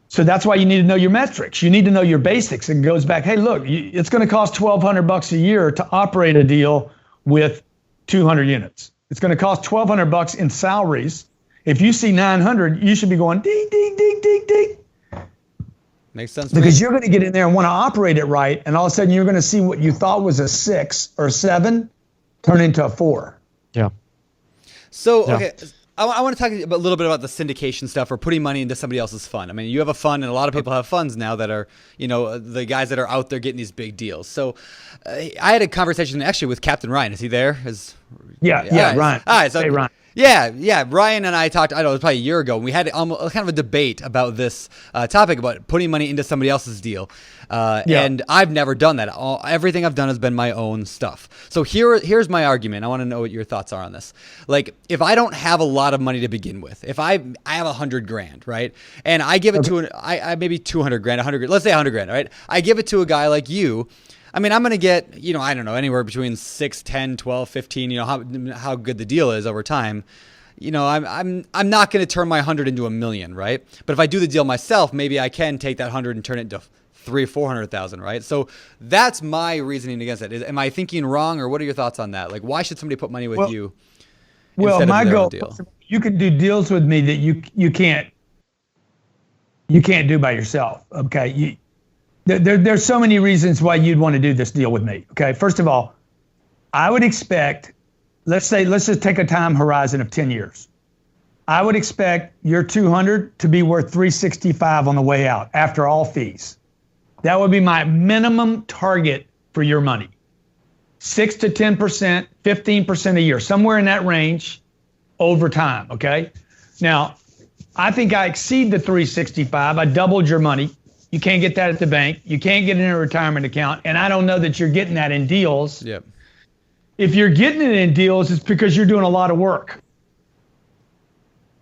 So that's why you need to know your metrics. You need to know your basics. It goes back, hey, look, it's going to cost $1,200 a year to operate a deal with 200 units. It's going to cost $1,200 in salaries. If you see 900, you should be going ding, ding, ding, ding, ding. Makes sense. Because you're going to get in there and want to operate it right, and all of a sudden you're going to see what you thought was a 6 or 7 turn into a 4. Yeah. So, okay, I want to talk a little bit about the syndication stuff or putting money into somebody else's fund. I mean, you have a fund, and a lot of people have funds now that are, you know, the guys that are out there getting these big deals. So I had a conversation actually with Captain Ryan. Is he there? Yeah, Ryan. All right, so hey, Ryan. Yeah. Ryan and I talked, I don't know, it was probably a year ago, and we had almost kind of a debate about this topic about putting money into somebody else's deal. And I've never done that. Everything I've done has been my own stuff. So here's my argument. I want to know what your thoughts are on this. Like, if I don't have a lot of money to begin with, if I have $100,000, right, and I give it to I maybe $200,000, $100,000, let's say $100,000, right? I give it to a guy like you. I mean, I'm going to get, I don't know, anywhere between 6, 10, 12, 15, how good the deal is over time. I'm not going to turn my 100 into $1 million, right? But if I do the deal myself, maybe I can take that 100 and turn it into 300,000 or 400,000, right? So that's my reasoning against it. Am I thinking wrong, or what are your thoughts on that? Like, why should somebody put money with you? Well, my goal, you can do deals with me that you can't do by yourself. Okay. There's so many reasons why you'd want to do this deal with me. Okay. First of all, I would expect, let's just take a time horizon of 10 years. I would expect your 200 to be worth 365 on the way out after all fees. That would be my minimum target for your money. 6 to 10%, 15% a year, somewhere in that range over time. Okay. Now, I think I exceed the 365. I doubled your money. You can't get that at the bank. You can't get it in a retirement account. And I don't know that you're getting that in deals. Yep. If you're getting it in deals, it's because you're doing a lot of work.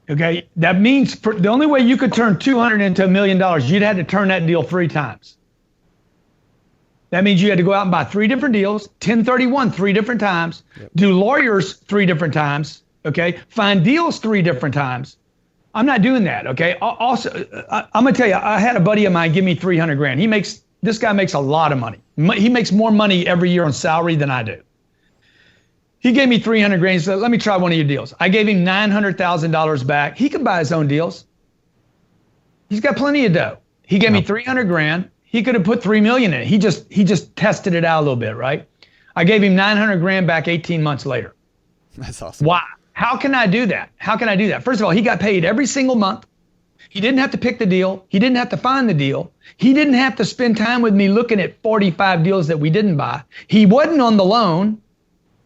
Okay. That means the only way you could turn 200 into $1 million, you'd have to turn that deal 3 times. That means you had to go out and buy 3 different deals, 1031 3 different times, do lawyers 3 different times. Okay. Find deals 3 different times. I'm not doing that, okay? Also, I'm gonna tell you, I had a buddy of mine give me $300,000. This guy makes a lot of money. He makes more money every year on salary than I do. He gave me $300,000. He said, let me try one of your deals. I gave him $900,000 back. He could buy his own deals. He's got plenty of dough. He gave me $300,000. He could have put $3 million in it. He just tested it out a little bit, right? I gave him $900,000 back 18 months later. That's awesome. Why? How can I do that? First of all, he got paid every single month. He didn't have to pick the deal. He didn't have to find the deal. He didn't have to spend time with me looking at 45 deals that we didn't buy. He wasn't on the loan.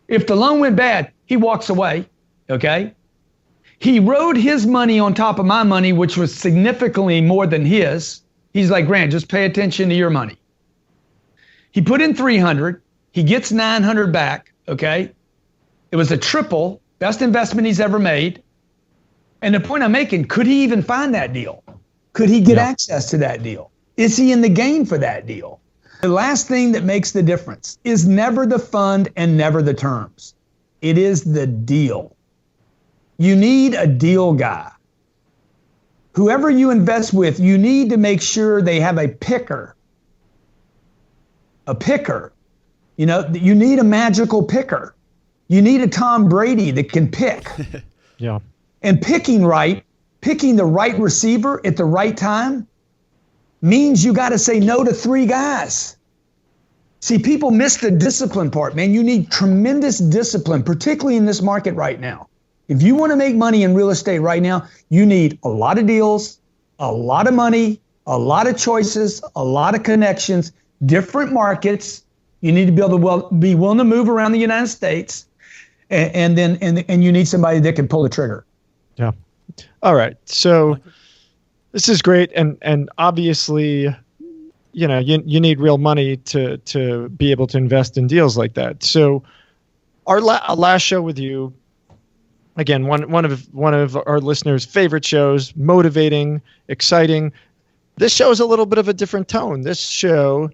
If the loan went bad, he walks away, okay? He rode his money on top of my money, which was significantly more than his. He's like, Grant, just pay attention to your money. He put in 300. He gets 900 back, okay? It was a triple. Best investment he's ever made. And the point I'm making, could he even find that deal? Could he get access to that deal? Is he in the game for that deal? The last thing that makes the difference is never the fund and never the terms. It is the deal. You need a deal guy. Whoever you invest with, you need to make sure they have a picker. A picker. You need a magical picker. You need a Tom Brady that can pick. Yeah. And picking the right receiver at the right time means you got to say no to 3 guys. See, people miss the discipline part, man. You need tremendous discipline, particularly in this market right now. If you want to make money in real estate right now, you need a lot of deals, a lot of money, a lot of choices, a lot of connections, different markets. You need to be able to be willing to move around the United States. And you need somebody that can pull the trigger. Yeah. All right. So this is great. And obviously, you need real money to be able to invest in deals like that. So our last show with you, again, one of our listeners' favorite shows, motivating, exciting. This show is a little bit of a different tone. This show,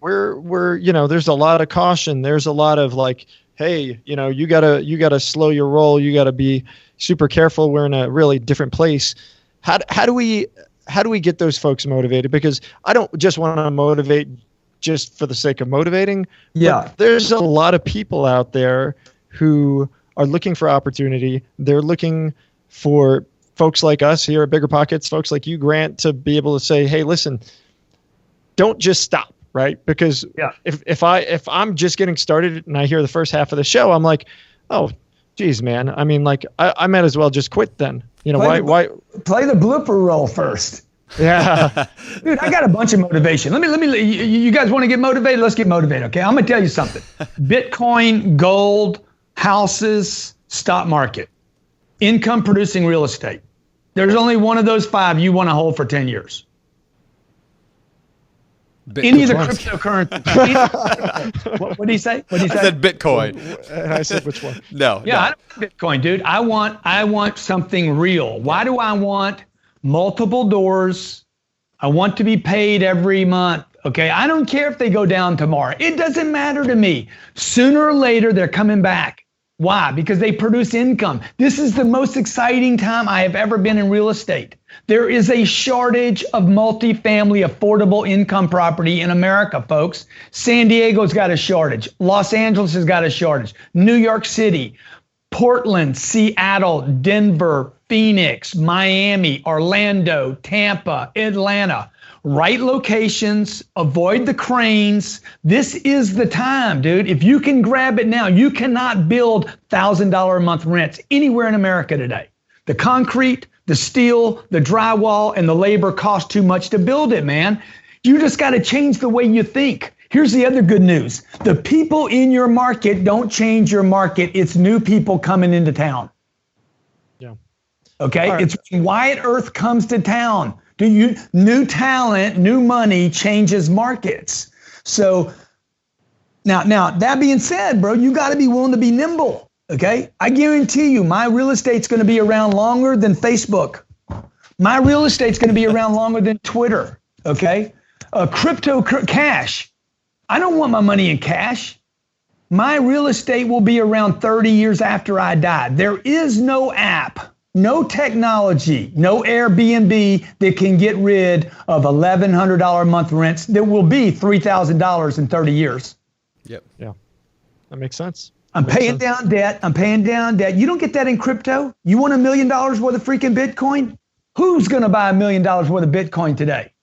we're there's a lot of caution. There's a lot of like, hey, you gotta slow your roll. You gotta be super careful. We're in a really different place. How do we get those folks motivated? Because I don't just want to motivate just for the sake of motivating. Yeah. There's a lot of people out there who are looking for opportunity. They're looking for folks like us here at BiggerPockets, folks like you, Grant, to be able to say, hey, listen, don't just stop. Right. Because if I'm just getting started and I hear the first half of the show, I'm like, oh, geez, man. I mean, like, I might as well just quit then. Why play the blooper roll first? Yeah. Dude, I got a bunch of motivation. Let me, you guys want to get motivated? Let's get motivated. Okay. I'm going to tell you something. Bitcoin, gold, houses, stock market. income producing real estate. There's only one of those 5 you want to hold for 10 years. Any of the cryptocurrency. What did he say? I said Bitcoin. And I said which one? No. Yeah, I don't want Bitcoin, dude. I want something real. Why do I want multiple doors? I want to be paid every month. Okay, I don't care if they go down tomorrow. It doesn't matter to me. Sooner or later, they're coming back. Why? Because they produce income. This is the most exciting time I have ever been in real estate. There is a shortage of multifamily affordable income property in America, folks. San Diego's got a shortage. Los Angeles has got a shortage. New York City, Portland, Seattle, Denver, Phoenix, Miami, Orlando, Tampa, Atlanta. Right locations, avoid the cranes. This is the time, dude. If you can grab it now, you cannot build $1,000 a month rents anywhere in America today. The concrete, the steel, the drywall, and the labor cost too much to build it, man. You just got to change the way you think. Here's the other good news. The people in your market don't change your market. It's new people coming into town. Yeah. Okay? Right. It's when Wyatt Earth comes to town. New talent, new money changes markets. So now that being said, bro, you got to be willing to be nimble. Okay. I guarantee you my real estate's going to be around longer than Facebook. My real estate's going to be around longer than Twitter. Okay. Crypto cash. I don't want my money in cash. My real estate will be around 30 years after I die. There is no app, no technology, no Airbnb that can get rid of $1,100 a month rents that will be $3,000 in 30 years. Yep. Yeah. That makes sense. I'm paying down debt. You don't get that in crypto. You want $1 million worth of freaking Bitcoin? Who's going to buy $1 million worth of Bitcoin today?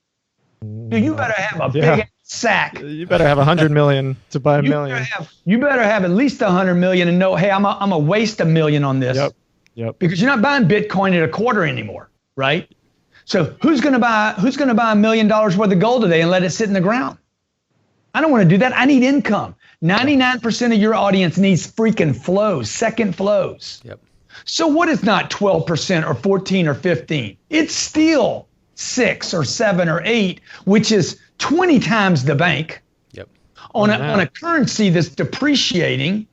Dude, you better have a big sack. You better have 100 million to buy a million. You better have at least 100 million and know, hey, I'm a waste $1 million on this. Yep. Because you're not buying Bitcoin at a quarter anymore, right? So who's going to buy $1 million worth of gold today and let it sit in the ground? I don't want to do that. I need income. 99% of your audience needs freaking flows, second flows. Yep. So what is not 12% or 14 or 15? It's still 6 or 7 or 8, which is 20 times the bank. Yep. On a currency that's depreciating.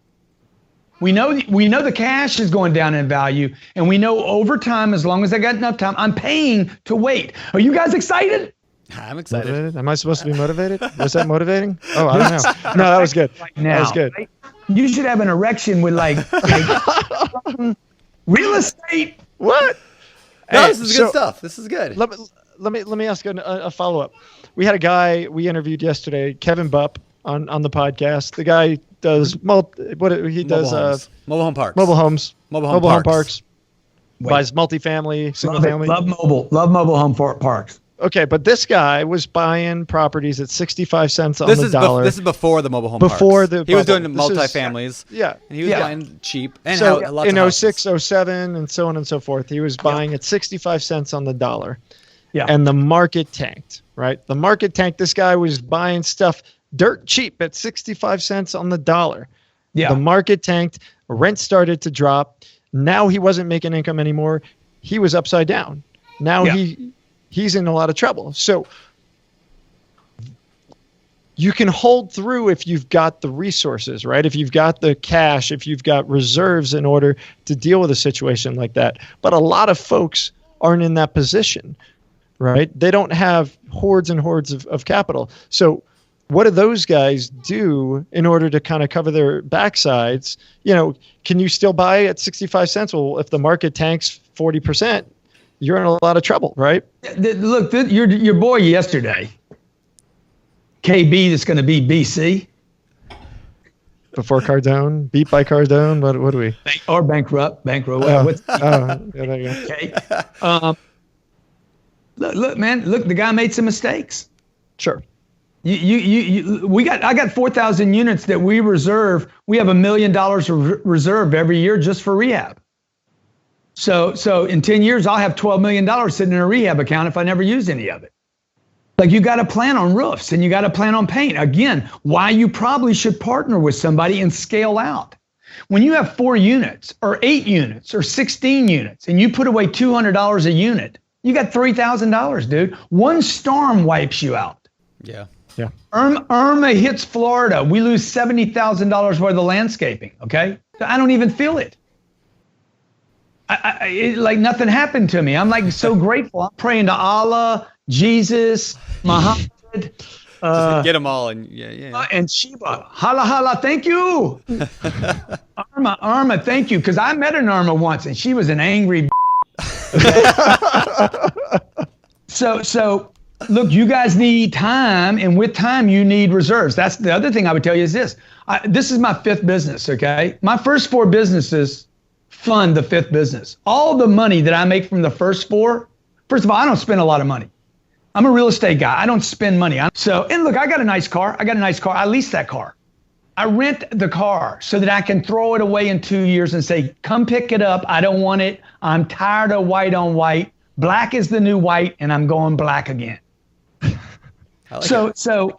We know the cash is going down in value, and we know over time, as long as I got enough time, I'm paying to wait. Are you guys excited? I'm excited. Motivated? Am I supposed to be motivated? Was that motivating? Oh, I don't know. No, that was good. That was good. You should have an erection with like real estate. What? No, Hey, this is good stuff. This is good. Let me ask a follow up. We had a guy we interviewed yesterday, Kevin Bupp, on the podcast. The guy does mobile home parks. Mobile home parks. Wait. Buys multifamily, single family. Love mobile home parks. Okay, but this guy was buying properties at 65 cents on the dollar. This is before the mobile home before parks. the He was doing bubble. multifamilies. And he was buying cheap. And so lots in of 06, 07, and so on and so forth, he was buying at 65 cents on the dollar. Yeah. And the market tanked, right? The market tanked. This guy was buying stuff dirt cheap at 65 cents on the dollar. Yeah. The market tanked. Rent started to drop. Now he wasn't making income anymore. He was upside down. Now he's in a lot of trouble. So you can hold through if you've got the resources, right? If you've got the cash, if you've got reserves in order to deal with a situation like that. But a lot of folks aren't in that position, right? They don't have hordes and hordes of capital. So what do those guys do in order to kind of cover their backsides? Can you still buy at 65 cents? Well, if the market tanks 40%, you're in a lot of trouble, right? Look, your boy yesterday, KB, that's going to be BC. Before Cardone, beat by Cardone. What do we? Or bankrupt. There you go. Okay. Look, man. Look, the guy made some mistakes. Sure. I got 4,000 units that we reserve. We have $1 million reserve every year just for rehab. So in 10 years, I'll have $12 million sitting in a rehab account if I never use any of it. Like, you got to plan on roofs and you got to plan on paint. Again, why you probably should partner with somebody and scale out. When you have 4 units or 8 units or 16 units and you put away $200 a unit, you got $3,000, dude. One storm wipes you out. Yeah. Yeah. Irma hits Florida. We lose $70,000 worth of landscaping. Okay. I don't even feel it. It, like nothing happened to me. I'm like so grateful. I'm praying to Allah, Jesus, Muhammad. Just get them all. And and Sheba. Hala, hala. Thank you. Irma, thank you. Because I met an Irma once and she was an angry. So look, you guys need time, and with time, you need reserves. That's the other thing I would tell you is this. This is my 5th business, okay? My first 4 businesses fund the 5th business. All the money that I make from the first 4, first of all, I don't spend a lot of money. I'm a real estate guy. I don't spend money. And look, I got a nice car. I lease that car. I rent the car so that I can throw it away in 2 years and say, come pick it up. I don't want it. I'm tired of white on white. Black is the new white, and I'm going black again. The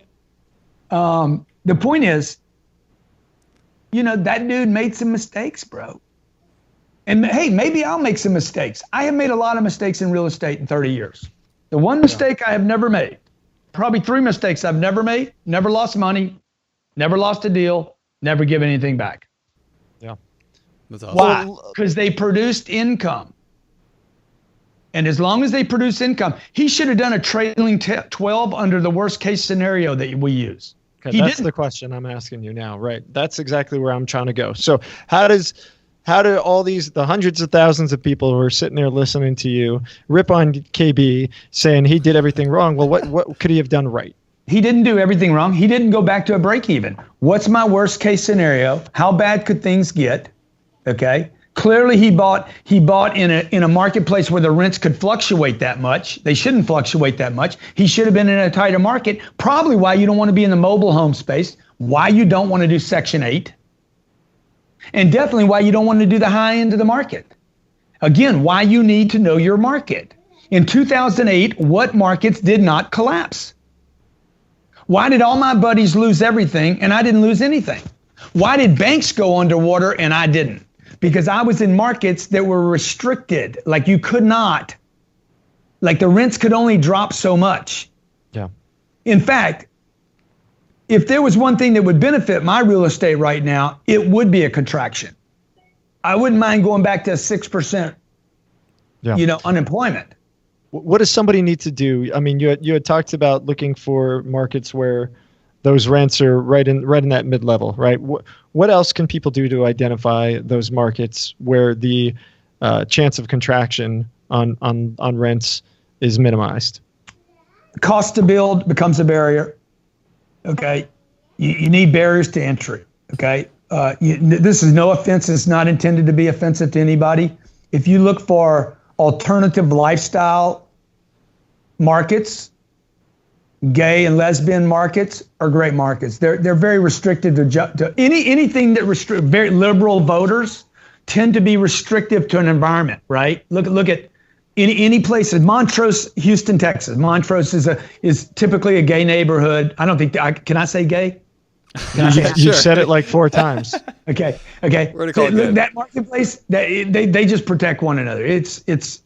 point is, that dude made some mistakes, bro. And hey, maybe I'll make some mistakes. I have made a lot of mistakes in real estate in 30 years. The one mistake I have never made, probably 3 mistakes I've never made, never lost money, never lost a deal, never given anything back. Yeah. That's awesome. Why? Because they produced income. And as long as they produce income, he should have done a trailing 12 under the worst case scenario that we use. Okay, that's the question I'm asking you now, right? That's exactly where I'm trying to go. So how do all the hundreds of thousands of people who are sitting there listening to you rip on KB saying he did everything wrong? Well, what could he have done right? He didn't do everything wrong. He didn't go back to a break even. What's my worst case scenario? How bad could things get? Okay. Clearly he bought in a marketplace where the rents could fluctuate that much. They shouldn't fluctuate that much. He should have been in a tighter market. Probably why you don't want to be in the mobile home space, why you don't want to do Section 8, and definitely why you don't want to do the high end of the market. Again, why you need to know your market. In 2008, what markets did not collapse? Why did all my buddies lose everything and I didn't lose anything? Why did banks go underwater and I didn't? Because I was in markets that were restricted, like you could not, like the rents could only drop so much. Yeah. In fact, if there was one thing that would benefit my real estate right now, it would be a contraction. I wouldn't mind going back to 6%, unemployment. What does somebody need to do? I mean, you had talked about looking for markets where those rents are right in that mid-level, right? What else can people do to identify those markets where the chance of contraction on rents is minimized? Cost to build becomes a barrier. Okay, you need barriers to entry. Okay, this is no offense. It's not intended to be offensive to anybody. If you look for alternative lifestyle markets, gay and lesbian markets are great markets. They're very restricted to anything that very liberal voters tend to be restrictive to an environment, right? Look at any place in Montrose, Houston, Texas. Montrose is typically a gay neighborhood. I don't think can I say gay? You've said it like 4 times. Okay. We're gonna call it that marketplace, they just protect one another. It's it's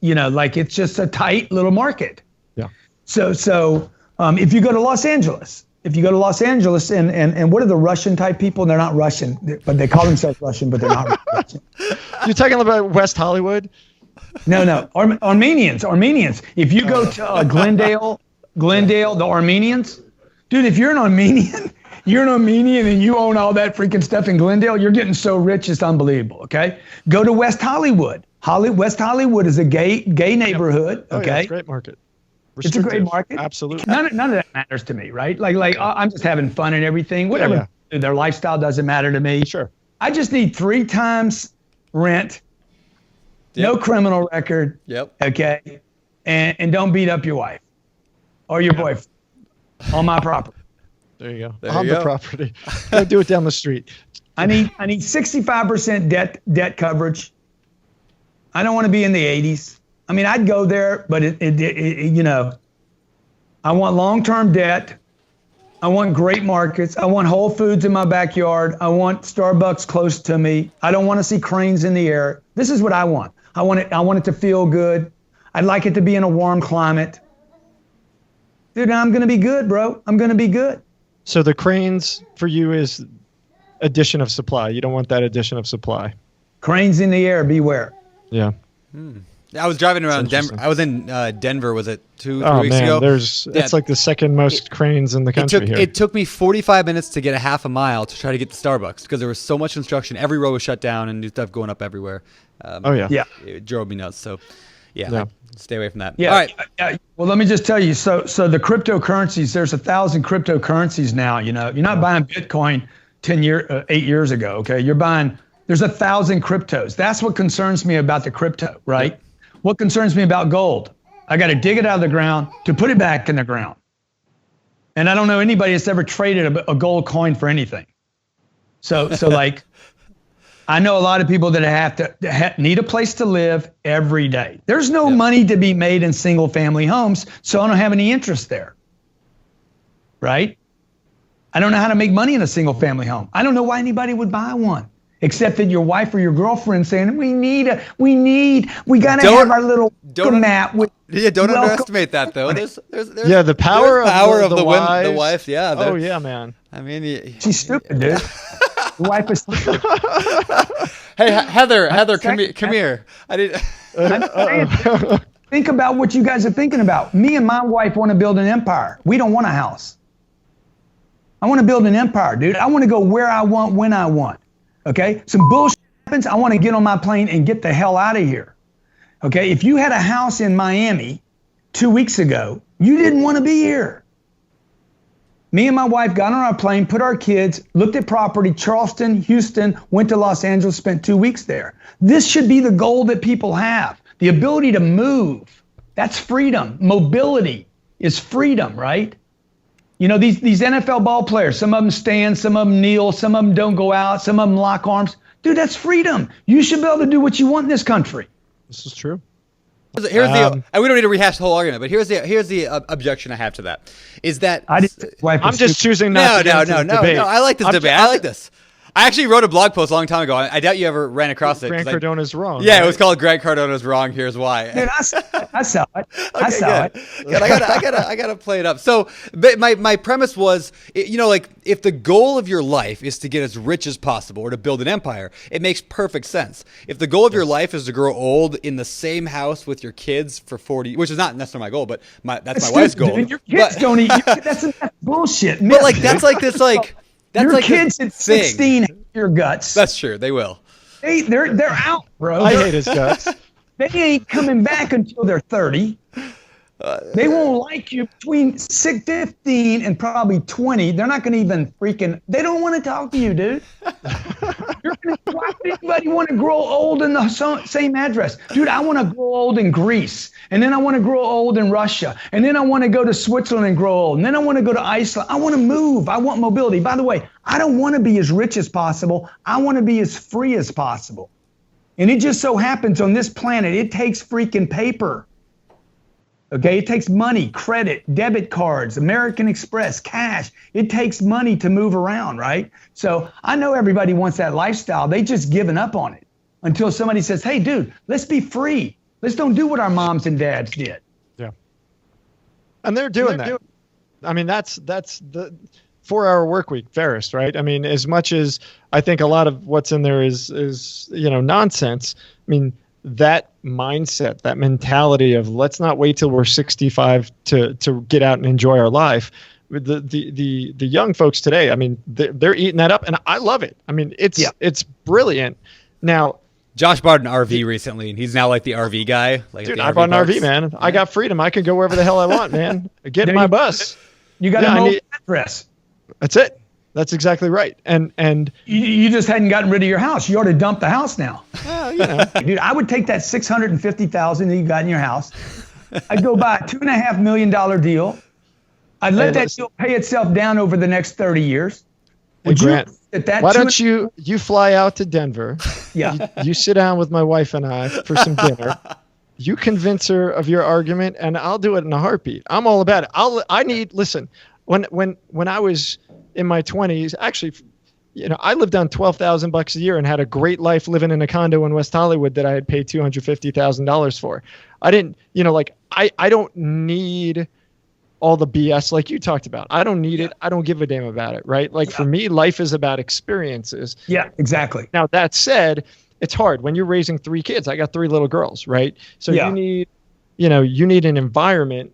just a tight little market. Yeah. So if you go to Los Angeles, and what are the Russian type people? They're not Russian, but they call themselves Russian, but they're not Russian. You're talking about West Hollywood? No. Armenians. If you go to Glendale, the Armenians, dude, if you're an Armenian and you own all that freaking stuff in Glendale, you're getting so rich, it's unbelievable, okay? Go to West Hollywood. West Hollywood is a gay neighborhood, okay? Yeah, it's a great market. It's a great market. Absolutely. None of that matters to me, right? Like I'm just having fun and everything. Whatever. Yeah. Their lifestyle doesn't matter to me. Sure. I just need 3 times rent, no criminal record. Yep. Okay. And don't beat up your wife or your boyfriend on my property. There you go. On the property. Don't do it down the street. I need 65% debt coverage. I don't want to be in the 80s. I mean, I'd go there, but I want long-term debt I want great markets. I want Whole Foods in my backyard. I want Starbucks close to me. I don't want to see cranes in the air. This is what I want. I want it to feel good. I'd like it to be in a warm climate. Dude, I'm going to be good, bro. I'm going to be good. So the cranes for you is addition of supply. You don't want that addition of supply. Cranes in the air, beware. Yeah. I was driving around Denver. I was in Denver. Was it 2-3 weeks ago? It's like the second most cranes in the country here. It took me 45 minutes to get a half a mile to try to get to Starbucks because there was so much construction. Every road was shut down and new stuff going up everywhere. Yeah. It drove me nuts. So, yeah. Stay away from that. Yeah. All right. Well, let me just tell you. So the cryptocurrencies. There's 1,000 cryptocurrencies now. You know, you're not buying Bitcoin 8 years ago. Okay, you're buying. There's 1,000 cryptos. That's what concerns me about the crypto, right? Yep. What concerns me about gold? I got to dig it out of the ground to put it back in the ground. And I don't know anybody that's ever traded a gold coin for anything. So like, I know a lot of people that have to need a place to live every day. There's no money to be made in single family homes, so I don't have any interest there. Right? I don't know how to make money in a single family home. I don't know why anybody would buy one. Except that your wife or your girlfriend saying, we gotta have our little mat. Don't underestimate that though. There's the power of the wife. Yeah. Oh yeah, man. I mean, she's stupid, dude. The wife is stupid. Hey, Heather, come here. Think about what you guys are thinking about. Me and my wife want to build an empire. We don't want a house. I want to build an empire, dude. I want to go where I want, when I want. Okay, some bullshit happens. I want to get on my plane and get the hell out of here. Okay, if you had a house in Miami 2 weeks ago, you didn't want to be here. Me and my wife got on our plane, put our kids, looked at property, Charleston, Houston, went to Los Angeles, spent 2 weeks there. This should be the goal that people have. The ability to move. That's freedom. Mobility is freedom, right? You know, these NFL ball players, some of them stand, some of them kneel, some of them don't go out, some of them lock arms. Dude, that's freedom. You should be able to do what you want in this country. This is true. We don't need to rehash the whole argument, but here's the objection I have to that. Is that I'm just choosing not to get into this debate. No, I like this debate. I like this. I actually wrote a blog post a long time ago. I doubt you ever ran across it. Grant Cardone is wrong. Yeah, right? It was called Grant Cardone is wrong. Here's why. Dude, I saw it. I saw it. Good. I gotta play it up. So, but my premise was, like if the goal of your life is to get as rich as possible or to build an empire, it makes perfect sense. If the goal of your life is to grow old in the same house with your kids for 40, which is not necessarily my goal, but that's my wife's goal. Dude, your kids don't eat. That's bullshit. But like that's like this like. That's your like kids at 16 hate your guts. That's true. They will. They're out, bro. I hate his guts. They ain't coming back until they're 30. They won't like you between 15 and probably 20. They're not going to even they don't want to talk to you, dude. Why would anybody want to grow old in the same address? Dude, I want to grow old in Greece. And then I want to grow old in Russia. And then I want to go to Switzerland and grow old. And then I want to go to Iceland. I want to move. I want mobility. By the way, I don't want to be as rich as possible. I want to be as free as possible. And it just so happens on this planet, it takes freaking paper. Okay, it takes money, credit, debit cards, American Express, cash. It takes money to move around, right? So I know everybody wants that lifestyle. They just given up on it until somebody says, hey, dude, let's be free. Let's don't do what our moms and dads did. Yeah. And they're doing that. I mean, that's the 4-hour work week, Ferris, right? I mean, as much as I think a lot of what's in there is nonsense. I mean, that mindset, that mentality of let's not wait till we're 65 to get out and enjoy our life. The young folks today, I mean, they're eating that up, and I love it. I mean, it's brilliant. Now, Josh bought an RV recently, and he's now like the RV guy. Like dude, I bought an RV, man. Yeah. I got freedom. I can go wherever the hell I want, man. Get in my bus. You got a mobile address. That's it. That's exactly right. And you just hadn't gotten rid of your house. You ought to dump the house now. Dude, I would take that $650,000 that you got in your house. I'd go buy a $2.5 million deal. I'd let that deal pay itself down over the next 30 years. Hey, Grant, why don't you fly out to Denver? Yeah. You sit down with my wife and I for some dinner. You convince her of your argument, and I'll do it in a heartbeat. I'm all about it. Listen. when I was in my 20s, actually, I lived on $12,000 a year and had a great life living in a condo in West Hollywood that I had paid $250,000 for. I didn't, I don't need all the BS like you talked about. I don't need it. I don't give a damn about it, right? Like for me, life is about experiences. Yeah, exactly. Now that said, it's hard when you're raising 3 kids. I got 3 little girls, right? So you need an environment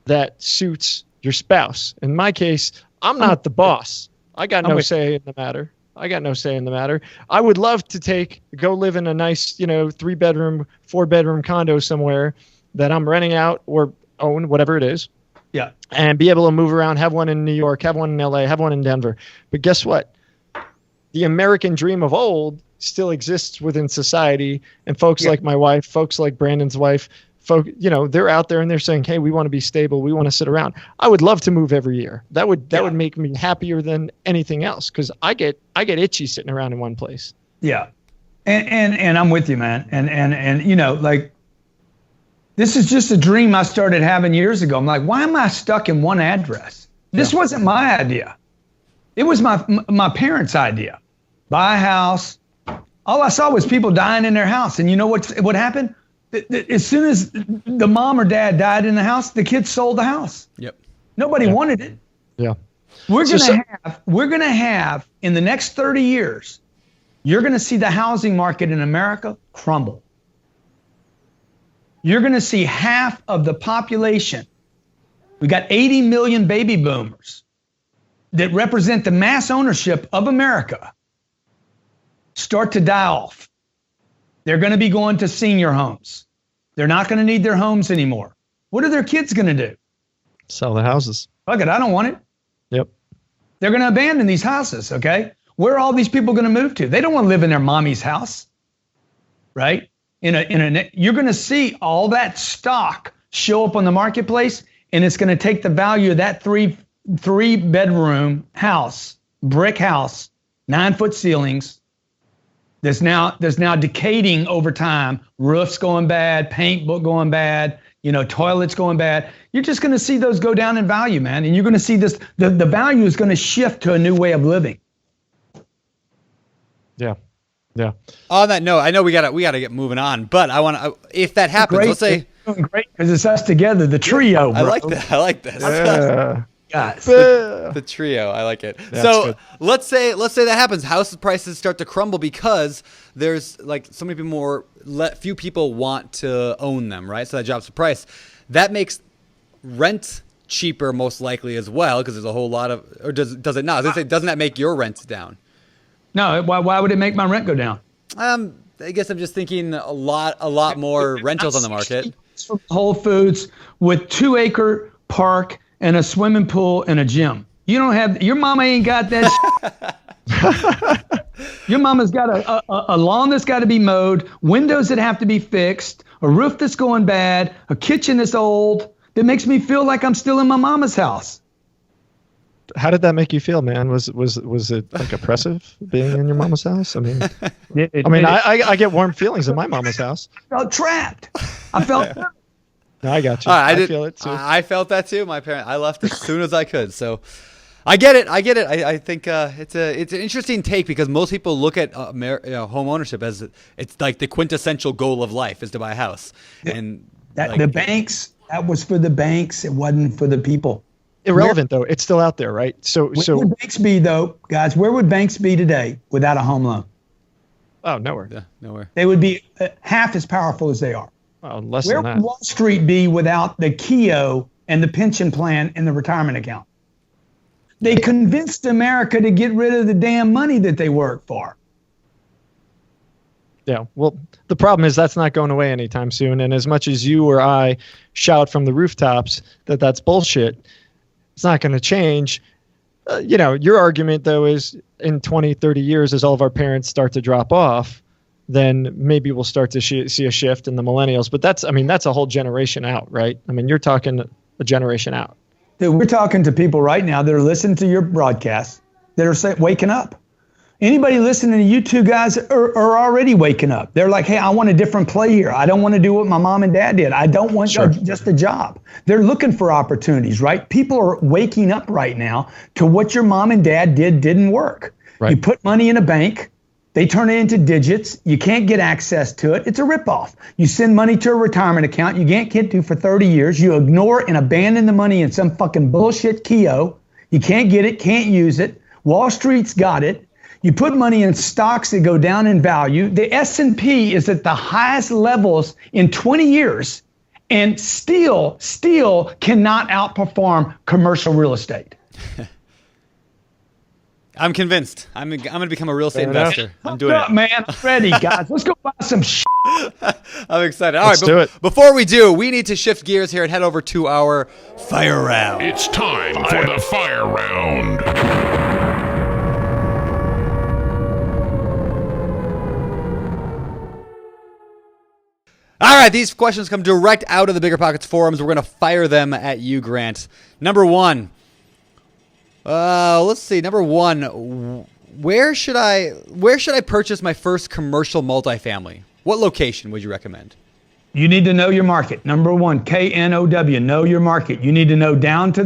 that suits your spouse. In my case, I'm not the boss. I got no say in the matter. I would love to go live in a nice, 3-bedroom, 4-bedroom condo somewhere that I'm renting out or own, whatever it is. Yeah. And be able to move around, have one in New York, have one in LA, have one in Denver. But guess what? The American dream of old still exists within society. And folks like my wife, folks like Brandon's wife, they're out there and they're saying, hey, we want to be stable. We want to sit around. I would love to move every year. That would make me happier than anything else, because I get itchy sitting around in one place. Yeah. And I'm with you, man. And like, this is just a dream I started having years ago. I'm like, why am I stuck in one address? This wasn't my idea. It was my parents' idea. Buy a house. All I saw was people dying in their house. And you know what happened? As soon as the mom or dad died in the house, the kids sold the house. Yep. Nobody wanted it. Yeah. We're gonna have in the next 30 years, you're gonna see the housing market in America crumble. You're gonna see half of the population. We got 80 million baby boomers that represent the mass ownership of America start to die off. They're going to be going to senior homes. They're not going to need their homes anymore. What are their kids going to do? Sell the houses. Fuck it, I don't want it. Yep. They're going to abandon these houses, okay? Where are all these people going to move to? They don't want to live in their mommy's house, right? You're going to see all that stock show up on the marketplace, and it's going to take the value of that three-bedroom house, brick house, 9-foot ceilings, There's now decaying over time, roofs going bad, paint going bad, toilets going bad. You're just going to see those go down in value, man. And you're going to see the value is going to shift to a new way of living. Yeah. Yeah. On that note, I know we gotta get moving on, but I want to, if that happens, let's say. Doing great because it's us together, the trio, bro. I like that. I like this. Yeah. Guys. The trio, I like it. That's so good. let's say that happens. House prices start to crumble because there's like so many people few people want to own them, right? So that drops the price. That makes rent cheaper, most likely as well, because there's a whole lot of. Or does it not? Doesn't that make your rents down? No. Why would it make my rent go down? I guess I'm just thinking a lot more rentals on the market. From Whole Foods with 2-acre park and a swimming pool and a gym. You don't have, your mama ain't got that. Your mama's got a lawn that's got to be mowed, windows that have to be fixed, a roof that's going bad, a kitchen that's old that makes me feel like I'm still in my mama's house. How did that make you feel, man? Was it like oppressive being in your mama's house? I mean, I get warm feelings in my mama's house. I felt trapped. I felt. No, I got you. I feel it too. I felt that too. I left as soon as I could. So I get it. I think it's an interesting take because most people look at home ownership as it's like the quintessential goal of life is to buy a house. And the banks, that was for the banks. It wasn't for the people. Irrelevant though. It's still out there, right? So where would banks be though, guys? Where would banks be today without a home loan? Oh, nowhere. Yeah, nowhere. They would be half as powerful as they are. Well, less Where than that. would Wall Street be without the KEO and the pension plan and the retirement account? They convinced America to get rid of the damn money that they work for. Yeah, well, the problem is that's not going away anytime soon. And as much as you or I shout from the rooftops that that's bullshit, it's not going to change. Your argument, though, is in 20, 30 years, as all of our parents start to drop off, then maybe we'll start to see a shift in the millennials. But that's a whole generation out, right? I mean, you're talking a generation out. Dude, we're talking to people right now that are listening to your broadcast that are waking up. Anybody listening to you two guys are already waking up. They're like, hey, I want a different play here. I don't want to do what my mom and dad did. I don't want just a job. They're looking for opportunities, right? People are waking up right now to what your mom and dad didn't work. Right. You put money in a bank. They turn it into digits. You can't get access to it. It's a ripoff. You send money to a retirement account you can't get to for 30 years. You ignore and abandon the money in some fucking bullshit Keo. You can't get it, can't use it. Wall Street's got it. You put money in stocks that go down in value. The S&P is at the highest levels in 20 years and still cannot outperform commercial real estate. I'm convinced. I'm going to become a real estate investor. I'm doing it. Man, I'm ready, guys. Let's go buy some shit. I'm excited. All Let's do it. Before we do, we need to shift gears here and head over to our fire round. It's time for the fire round. All right, these questions come direct out of the BiggerPockets forums. We're going to fire them at you, Grant. Number one. Let's see. Number one, where should I purchase my first commercial multifamily? What location would you recommend? You need to know your market. Number one, KNOW, know your market. You need to know down to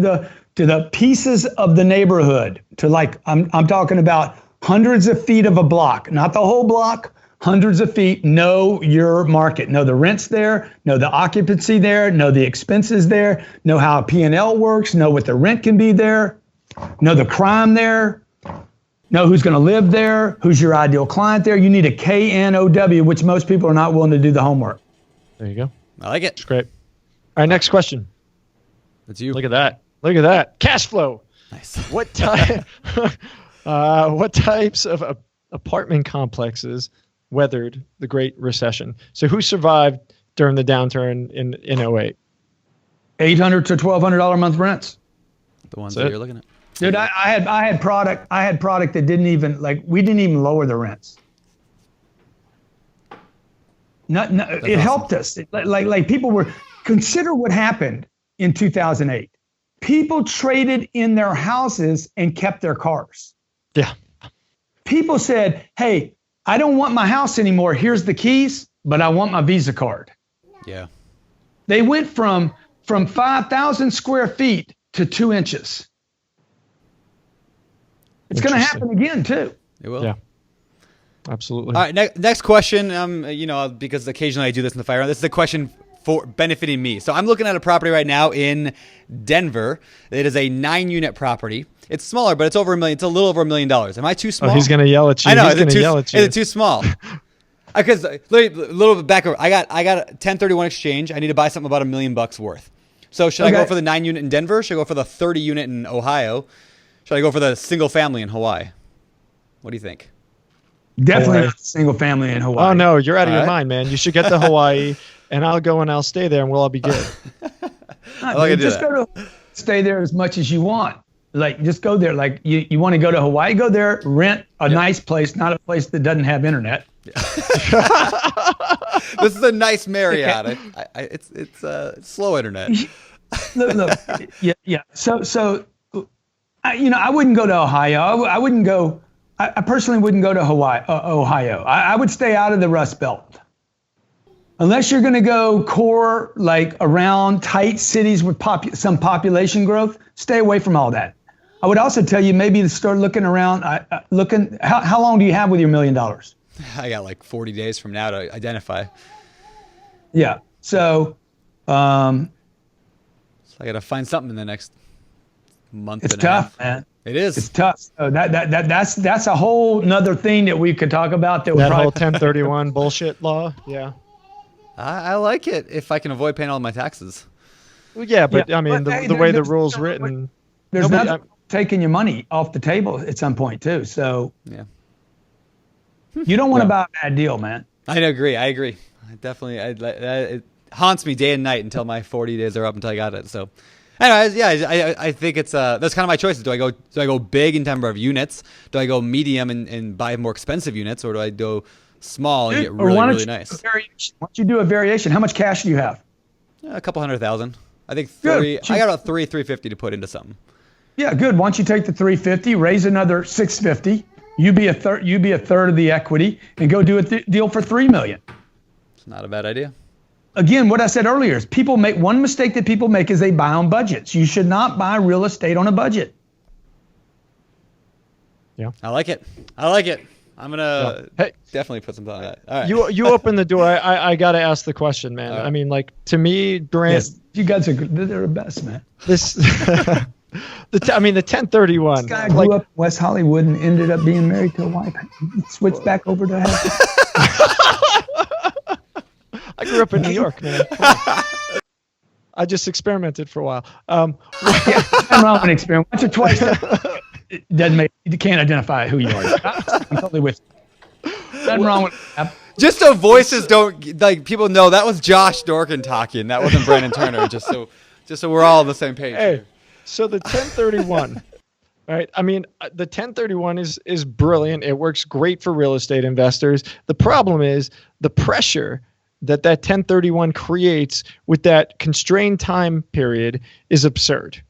the pieces of the neighborhood. To like, I'm talking about hundreds of feet of a block, not the whole block. Hundreds of feet, know your market, know the rents there, know the occupancy there, know the expenses there, know how P&L works, know what the rent can be there, know the crime there, know who's going to live there, who's your ideal client there. You need a KNOW, which most people are not willing to do the homework. There you go. I like it. It's great. All right, next question. That's you. Look at that. Look at that. Cash flow. Nice. What types of apartment complexes weathered the Great Recession? So who survived during the downturn in 08? $800 to $1,200 a month rents. The ones that you're looking at. Dude, I had product that didn't even, like, we didn't even lower the rents. No, it awesome. helped us. Like people were, consider what happened in 2008. People traded in their houses and kept their cars. Yeah. People said, hey, I don't want my house anymore. Here's the keys, but I want my Visa card. Yeah. They went from 5,000 square feet to 2 inches. It's going to happen again, too. It will. Yeah. Absolutely. All right, next question. Because occasionally I do this in the fire round. This is a question for benefiting me. So I'm looking at a property right now in Denver. It is a 9-unit property. It's smaller, but it's over $1 million. It's a little over $1 million. Am I too small? Oh, he's going to yell at you. I know. He's going to yell at you. Is it too small? Because a little bit back over. I got a 1031 exchange. I need to buy something about $1 million worth. So should I go for the 9-unit in Denver? Should I go for the 30-unit in Ohio? Should I go for the single family in Hawaii? What do you think? Definitely not a single family in Hawaii. Oh, no, you're out of your mind, man. You should get to Hawaii, and I'll go and I'll stay there, and we'll all be good. Stay there as much as you want. Like, just go there. Like, you want to go to Hawaii, go there, rent a nice place, not a place that doesn't have internet. This is a nice Marriott. It's slow internet. Look, yeah. So, I wouldn't go to Ohio. I personally wouldn't go to Ohio. I would stay out of the Rust Belt. Unless you're going to go core, like around tight cities with some population growth, stay away from all that. I would also tell you maybe to start looking around. How long do you have with your $1 million? I got like 40 days from now to identify. Yeah. So I got to find something in the next month. It's tough, man. It is. It's tough. So that's a whole nother thing that we could talk about. That whole 1031 bullshit law. Yeah. I like it if I can avoid paying all my taxes. Well, yeah, but I mean, the way the rule's written, there's nothing taking your money off the table at some point too. So yeah, you don't want to buy a bad deal, man. I agree. I definitely. It haunts me day and night until my 40 days are up until I got it. So, anyways, yeah, I think it's that's kind of my choices. Do I go big in terms of units? Do I go medium and buy more expensive units, or do I go small and get really nice? Why don't you do a variation? How much cash do you have? A couple $100,000. I think I got about $350 to put into something. Yeah, good. Why don't you take the $350, raise another $650? You be a third of the equity and go do a deal for $3 million. It's not a bad idea. Again, what I said earlier is one mistake that people make is they buy on budgets. You should not buy real estate on a budget. Yeah, I like it. I'm gonna definitely put something on that. All right. You open the door. I got to ask the question, man. Right. I mean, like, to me, Grant, Yes, you guys they're the best, man. this. The 1031. This guy grew up in West Hollywood and ended up being married to a wife. He switched back over to I grew up in New York, man. I just experimented for a while. I'm wrong with experiment. Once or twice, it doesn't make you can't identify who you are. I'm totally with you. Nothing wrong with that. Just so voices don't like people know that was Josh Dorkin talking. That wasn't Brandon Turner. Just so we're all on the same page. Hey, so the 1031, right? I mean, the 1031 is brilliant. It works great for real estate investors. The problem is the pressure that 1031 creates with that constrained time period is absurd.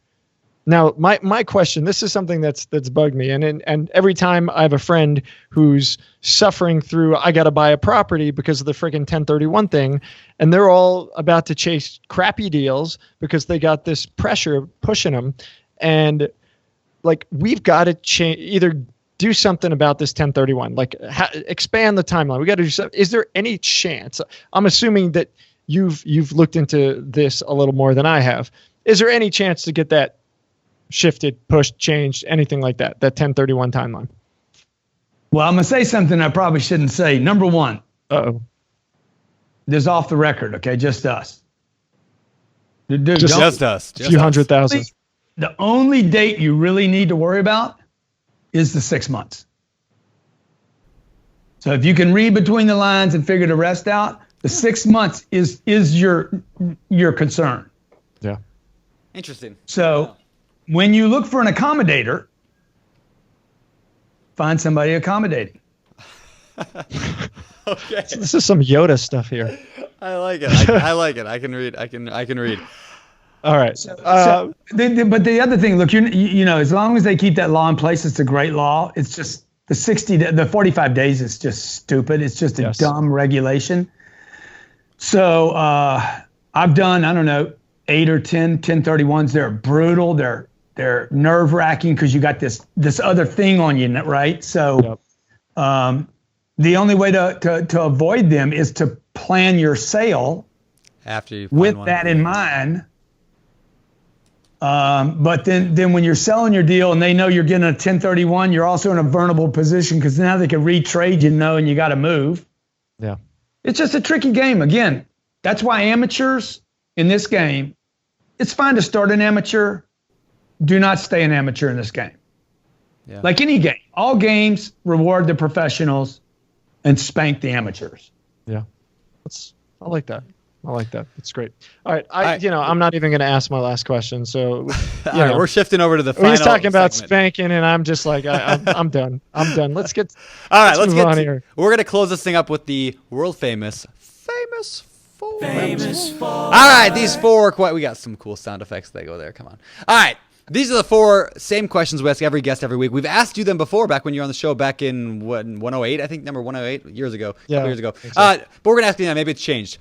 Now, my question, this is something that's bugged me, and every time I have a friend who's suffering through, I got to buy a property because of the freaking 1031 thing, and they're all about to chase crappy deals because they got this pressure pushing them, and like we've got to either do something about this 1031, like expand the timeline. We got to do something. Is there any chance? I'm assuming that you've looked into this a little more than I have. Is there any chance to get that shifted, pushed, changed, anything like that 1031 timeline? Well, I'm going to say something I probably shouldn't say. Number one. Uh-oh. This is off the record, okay? Just us. Dude, Just us. A few 100,000. The only date you really need to worry about is the 6 months. So if you can read between the lines and figure the rest out, the 6 months is your concern. Yeah. Interesting. So when you look for an accommodator, find somebody accommodating. Okay. So this is some Yoda stuff here. I like it. I like it. I can read. I can read. All right. But the other thing, look, you know, as long as they keep that law in place, it's a great law. It's just the 45 days is just stupid. It's just a dumb regulation. So I've done, I don't know, 8 or 10 1031s. They're brutal. They're nerve wracking because you got this other thing on you, right? So the only way to avoid them is to plan your sale after you with that in mind. But then when you're selling your deal and they know you're getting a 1031, you're also in a vulnerable position because now they can retrade you knowing you got to move. Yeah. It's just a tricky game. Again, that's why amateurs in this game, it's fine to start an amateur. Do not stay an amateur in this game. Yeah. Like any game, all games reward the professionals and spank the amateurs. Yeah. I like that. That's great. All right. I'm not even going to ask my last question. So, all right, we're shifting over to the final. He's talking about segment. spanking, and I'm just like, I'm done. Let's get. All right, let's move get on here. We're going to close this thing up with the world famous four. All right, these four. We got some cool sound effects that go there. Come on. All right. These are the four same questions we ask every guest every week. We've asked you them before, back when you were on the show back in 108, I think, number 108, years ago, a couple years ago. But we're going to ask you now, maybe it's changed.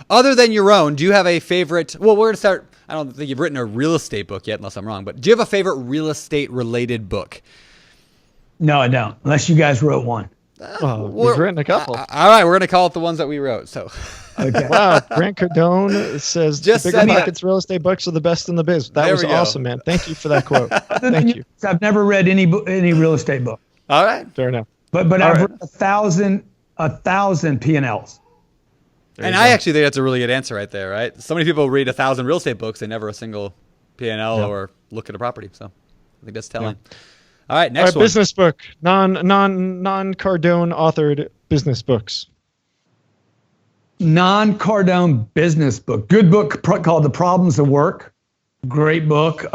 Other than your own, do you have a favorite? Well, we're going to start. I don't think you've written a real estate book yet, unless I'm wrong. But do you have a favorite real estate related book? No, I don't. Unless you guys wrote one. We've written a couple. All right, we're going to call it the ones that we wrote. So, okay. Wow, Grant Cardone says BiggerPockets real estate books are the best in the biz. That was awesome, man. Thank you for that quote. Thank you. I've never read any real estate book. All right, fair enough. But I've read 1,000 P&Ls. And I actually think that's a really good answer right there, right? So many people read 1,000 real estate books and never a single P&L or look at a property. So I think that's telling. Yeah. All right, next one. Business book, non-Cardone authored business books. Non-Cardone business book. Good book called The Problems of Work. Great book.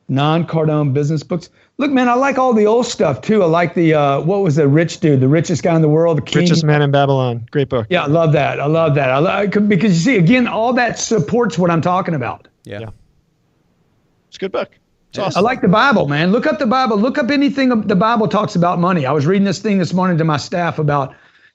Non-Cardone business books. Look, man, I like all the old stuff too. I like the what was the rich dude, the richest guy in the world, the king. Richest Man in Babylon. Great book. Yeah, I love that. Because you see, again, all that supports what I'm talking about. Yeah. It's a good book. It's awesome. I like the Bible, man. Look up the Bible. Look up anything the Bible talks about money. I was reading this thing this morning to my staff about,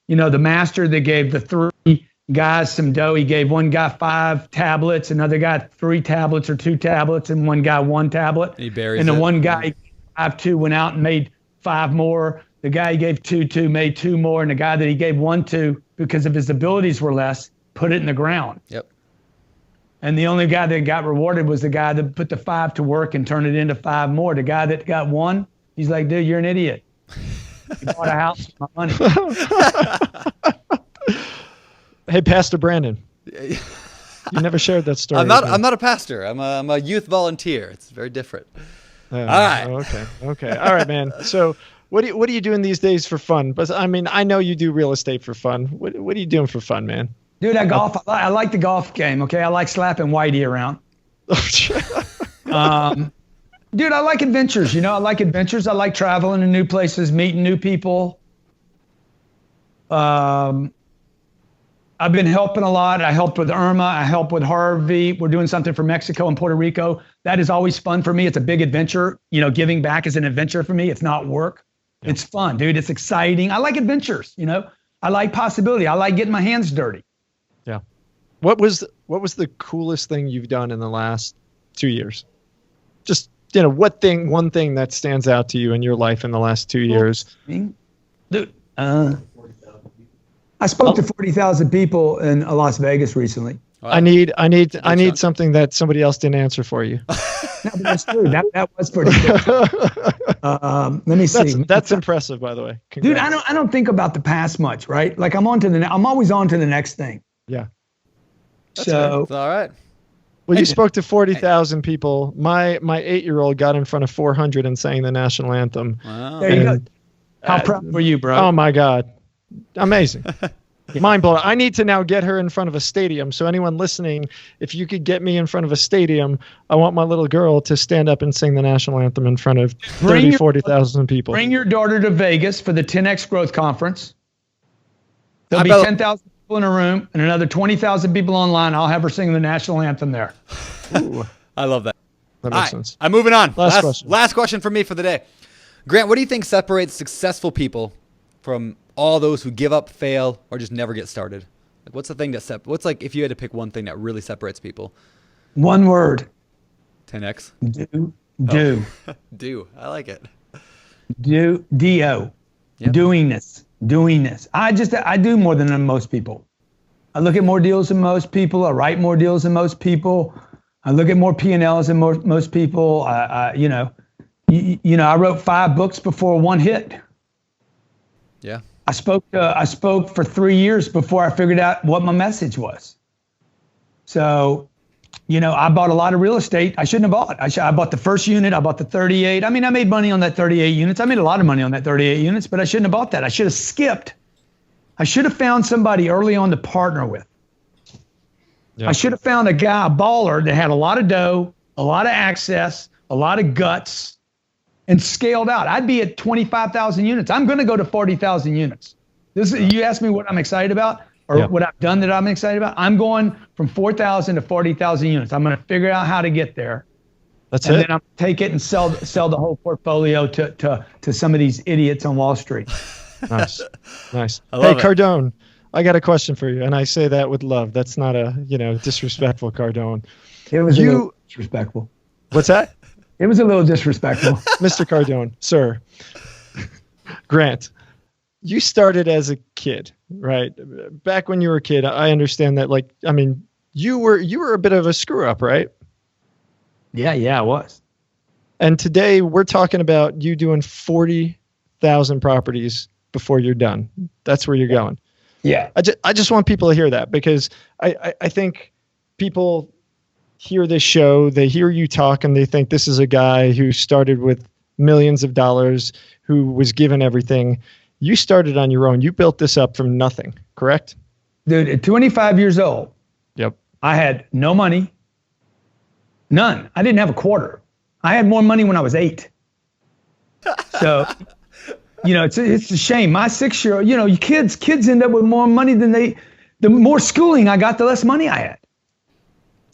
the master that gave the 3 guys some dough. He gave one guy 5 tablets, another guy 3 tablets or 2 tablets, and one guy 1 tablet. He buries and the it. one guy, 5-2, went out and made 5 more. The guy he gave 2 made 2 more, and the guy that he gave 1 to, because of his abilities were less, put it in the ground. Yep. And the only guy that got rewarded was the guy that put the 5 to work and turned it into 5 more. The guy that got 1, he's like, dude, you're an idiot. You bought a house with my money. Hey, Pastor Brandon. You never shared that story. I'm not a pastor. I'm a youth volunteer. It's very different. All right. Okay. All right, man. So what are you doing these days for fun? But I mean, I know you do real estate for fun. What are you doing for fun, man? Dude, I golf. I like the golf game. Okay, I like slapping Whitey around. Dude, I like adventures. I like adventures. I like traveling to new places, meeting new people. I've been helping a lot. I helped with Irma. I helped with Harvey. We're doing something for Mexico and Puerto Rico. That is always fun for me. It's a big adventure. Giving back is an adventure for me. It's not work. Yeah. It's fun, dude. It's exciting. I like adventures. I like possibility. I like getting my hands dirty. Yeah. What was the coolest thing you've done in the last 2 years? Just, one thing that stands out to you in your life in the last 2 years? Dude, I spoke to 40,000 people in Las Vegas recently. Wow. I need something that somebody else didn't answer for you. No, but that's true. That was pretty good. Let me see. That's impressive, by the way. Congrats. Dude, I don't think about the past much, right? Like I'm always on to the next thing. Yeah. That's all right. Well, you spoke to 40,000 people. My 8-year-old got in front of 400 and sang the national anthem. Wow. There you go. How proud were you, bro? Oh my God. Amazing. Mind blowing. I need to now get her in front of a stadium. So anyone listening, if you could get me in front of a stadium, I want my little girl to stand up and sing the national anthem in front of 40,000 people. Bring your daughter to Vegas for the 10X Growth Conference. There'll be 10,000 people in a room and another 20,000 people online. I'll have her sing the national anthem there. Ooh, I love that. That makes sense. I'm moving on. Last question for me for the day. Grant, what do you think separates successful people from all those who give up, fail, or just never get started? Like, what's the thing that what's like if you had to pick one thing that really separates people? One word. 10X. Do. Do. I like it. Do. Yep. Doing this. I do more than most people. I look at more deals than most people. I write more deals than most people. I look at more P&Ls than most people. I wrote 5 books before one hit. Yeah. I spoke for 3 years before I figured out what my message was. So, I bought a lot of real estate I shouldn't have bought. I bought the first unit. I bought the 38. I mean, I made money on that 38 units. I made a lot of money on that 38 units, but I shouldn't have bought that. I should have skipped. I should have found somebody early on to partner with. Yeah. I should have found a baller that had a lot of dough, a lot of access, a lot of guts, and scaled out. I'd be at 25,000 units. I'm going to go to 40,000 units. You asked me what I'm excited about or what I've done that I'm excited about. I'm going from 4,000 to 40,000 units. I'm going to figure out how to get there. That's and it. Then I'm take it and sell the whole portfolio to some of these idiots on Wall Street. Nice. I love it. Cardone, I got a question for you, and I say that with love. That's not a disrespectful Cardone. It was a little disrespectful. What's that? It was a little disrespectful. Mr. Cardone, sir. Grant, you started as a kid, right? Back when you were a kid, I understand that, you were a bit of a screw up, right? Yeah, I was. And today we're talking about you doing 40,000 properties before you're done. That's where you're going. Yeah. I just want people to hear that, because I think people hear this show, they hear you talk, and they think this is a guy who started with millions of dollars, who was given everything. You started on your own. You built this up from nothing, correct? Dude, at 25 years old, yep, I had no money. None. I didn't have a quarter. I had more money when I was 8. So, it's a shame. My 6-year-old, kids end up with more money than the more schooling I got, the less money I had.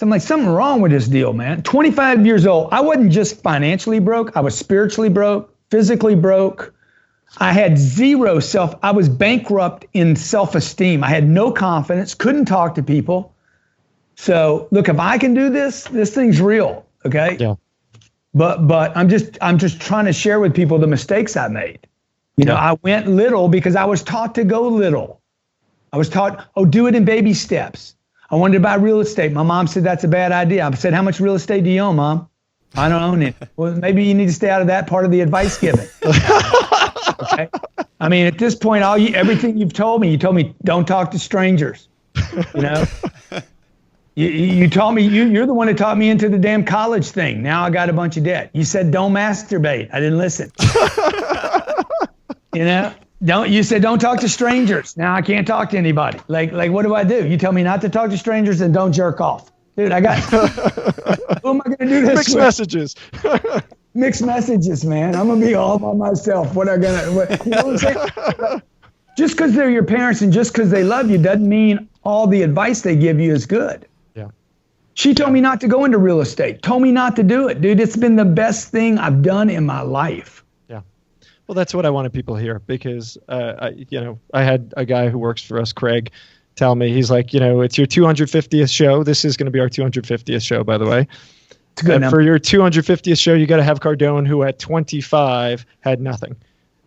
So I'm like, something wrong with this deal, man. 25 years old. I wasn't just financially broke. I was spiritually broke, physically broke. I had zero I was bankrupt in self-esteem. I had no confidence, couldn't talk to people. So look, if I can do this thing's real. Okay. Yeah. But I'm just trying to share with people the mistakes I made. You know, I went little because I was taught to go little. I was taught, do it in baby steps. I wanted to buy real estate. My mom said that's a bad idea. I said, how much real estate do you own, Mom? I don't own it. Well, maybe you need to stay out of that part of the advice given. Okay. I mean, at this point, everything you told me don't talk to strangers. You know, you told me you're the one that taught me into the damn college thing. Now I got a bunch of debt. You said don't masturbate. I didn't listen. You know, you said don't talk to strangers. Now I can't talk to anybody. Like what do? You tell me not to talk to strangers and don't jerk off. Dude, I got who am I gonna do this Mixed with? messages. Mixed messages, man. I'm gonna be all by myself. You know what I'm saying? Just because they're your parents and just because they love you doesn't mean all the advice they give you is good. Yeah. She told me not to go into real estate. Told me not to do it, dude. It's been the best thing I've done in my life. Yeah. Well, that's what I wanted people to hear because, I had a guy who works for us, Craig, tell me, he's like, it's your 250th show. This is going to be our 250th show, by the way. It's good number. For your 250th show, you got to have Cardone, who at 25 had nothing.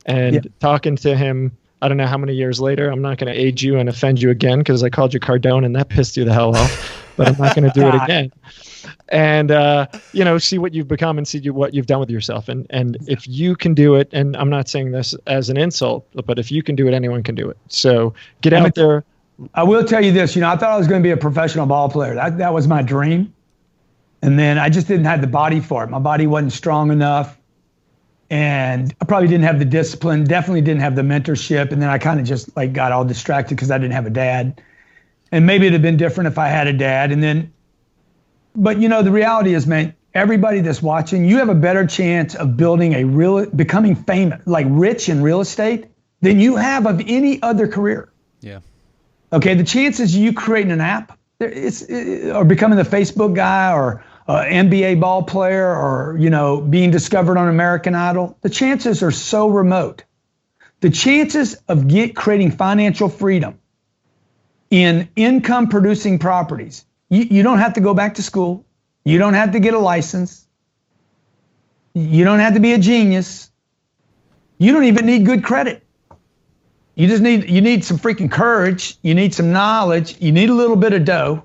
And talking to him, I don't know how many years later, I'm not going to age you and offend you again because I called you Cardone and that pissed you the hell off. But I'm not going to do it again. And, see what you've become and see what you've done with yourself. And if you can do it, and I'm not saying this as an insult, but if you can do it, anyone can do it. So get out there. I will tell you this, I thought I was going to be a professional ball player. That was my dream. And then I just didn't have the body for it. My body wasn't strong enough. And I probably didn't have the discipline, definitely didn't have the mentorship. And then I kind of just got all distracted because I didn't have a dad. And maybe it'd have been different if I had a dad. But the reality is, man, everybody that's watching, you have a better chance of becoming famous, like rich in real estate than you have of any other career. Yeah. Okay, the chances of you creating an app, or becoming the Facebook guy, or NBA ball player, or being discovered on American Idol, the chances are so remote. The chances of creating financial freedom in income-producing properties, you don't have to go back to school. You don't have to get a license. You don't have to be a genius. You don't even need good credit. You need some freaking courage. You need some knowledge. You need a little bit of dough.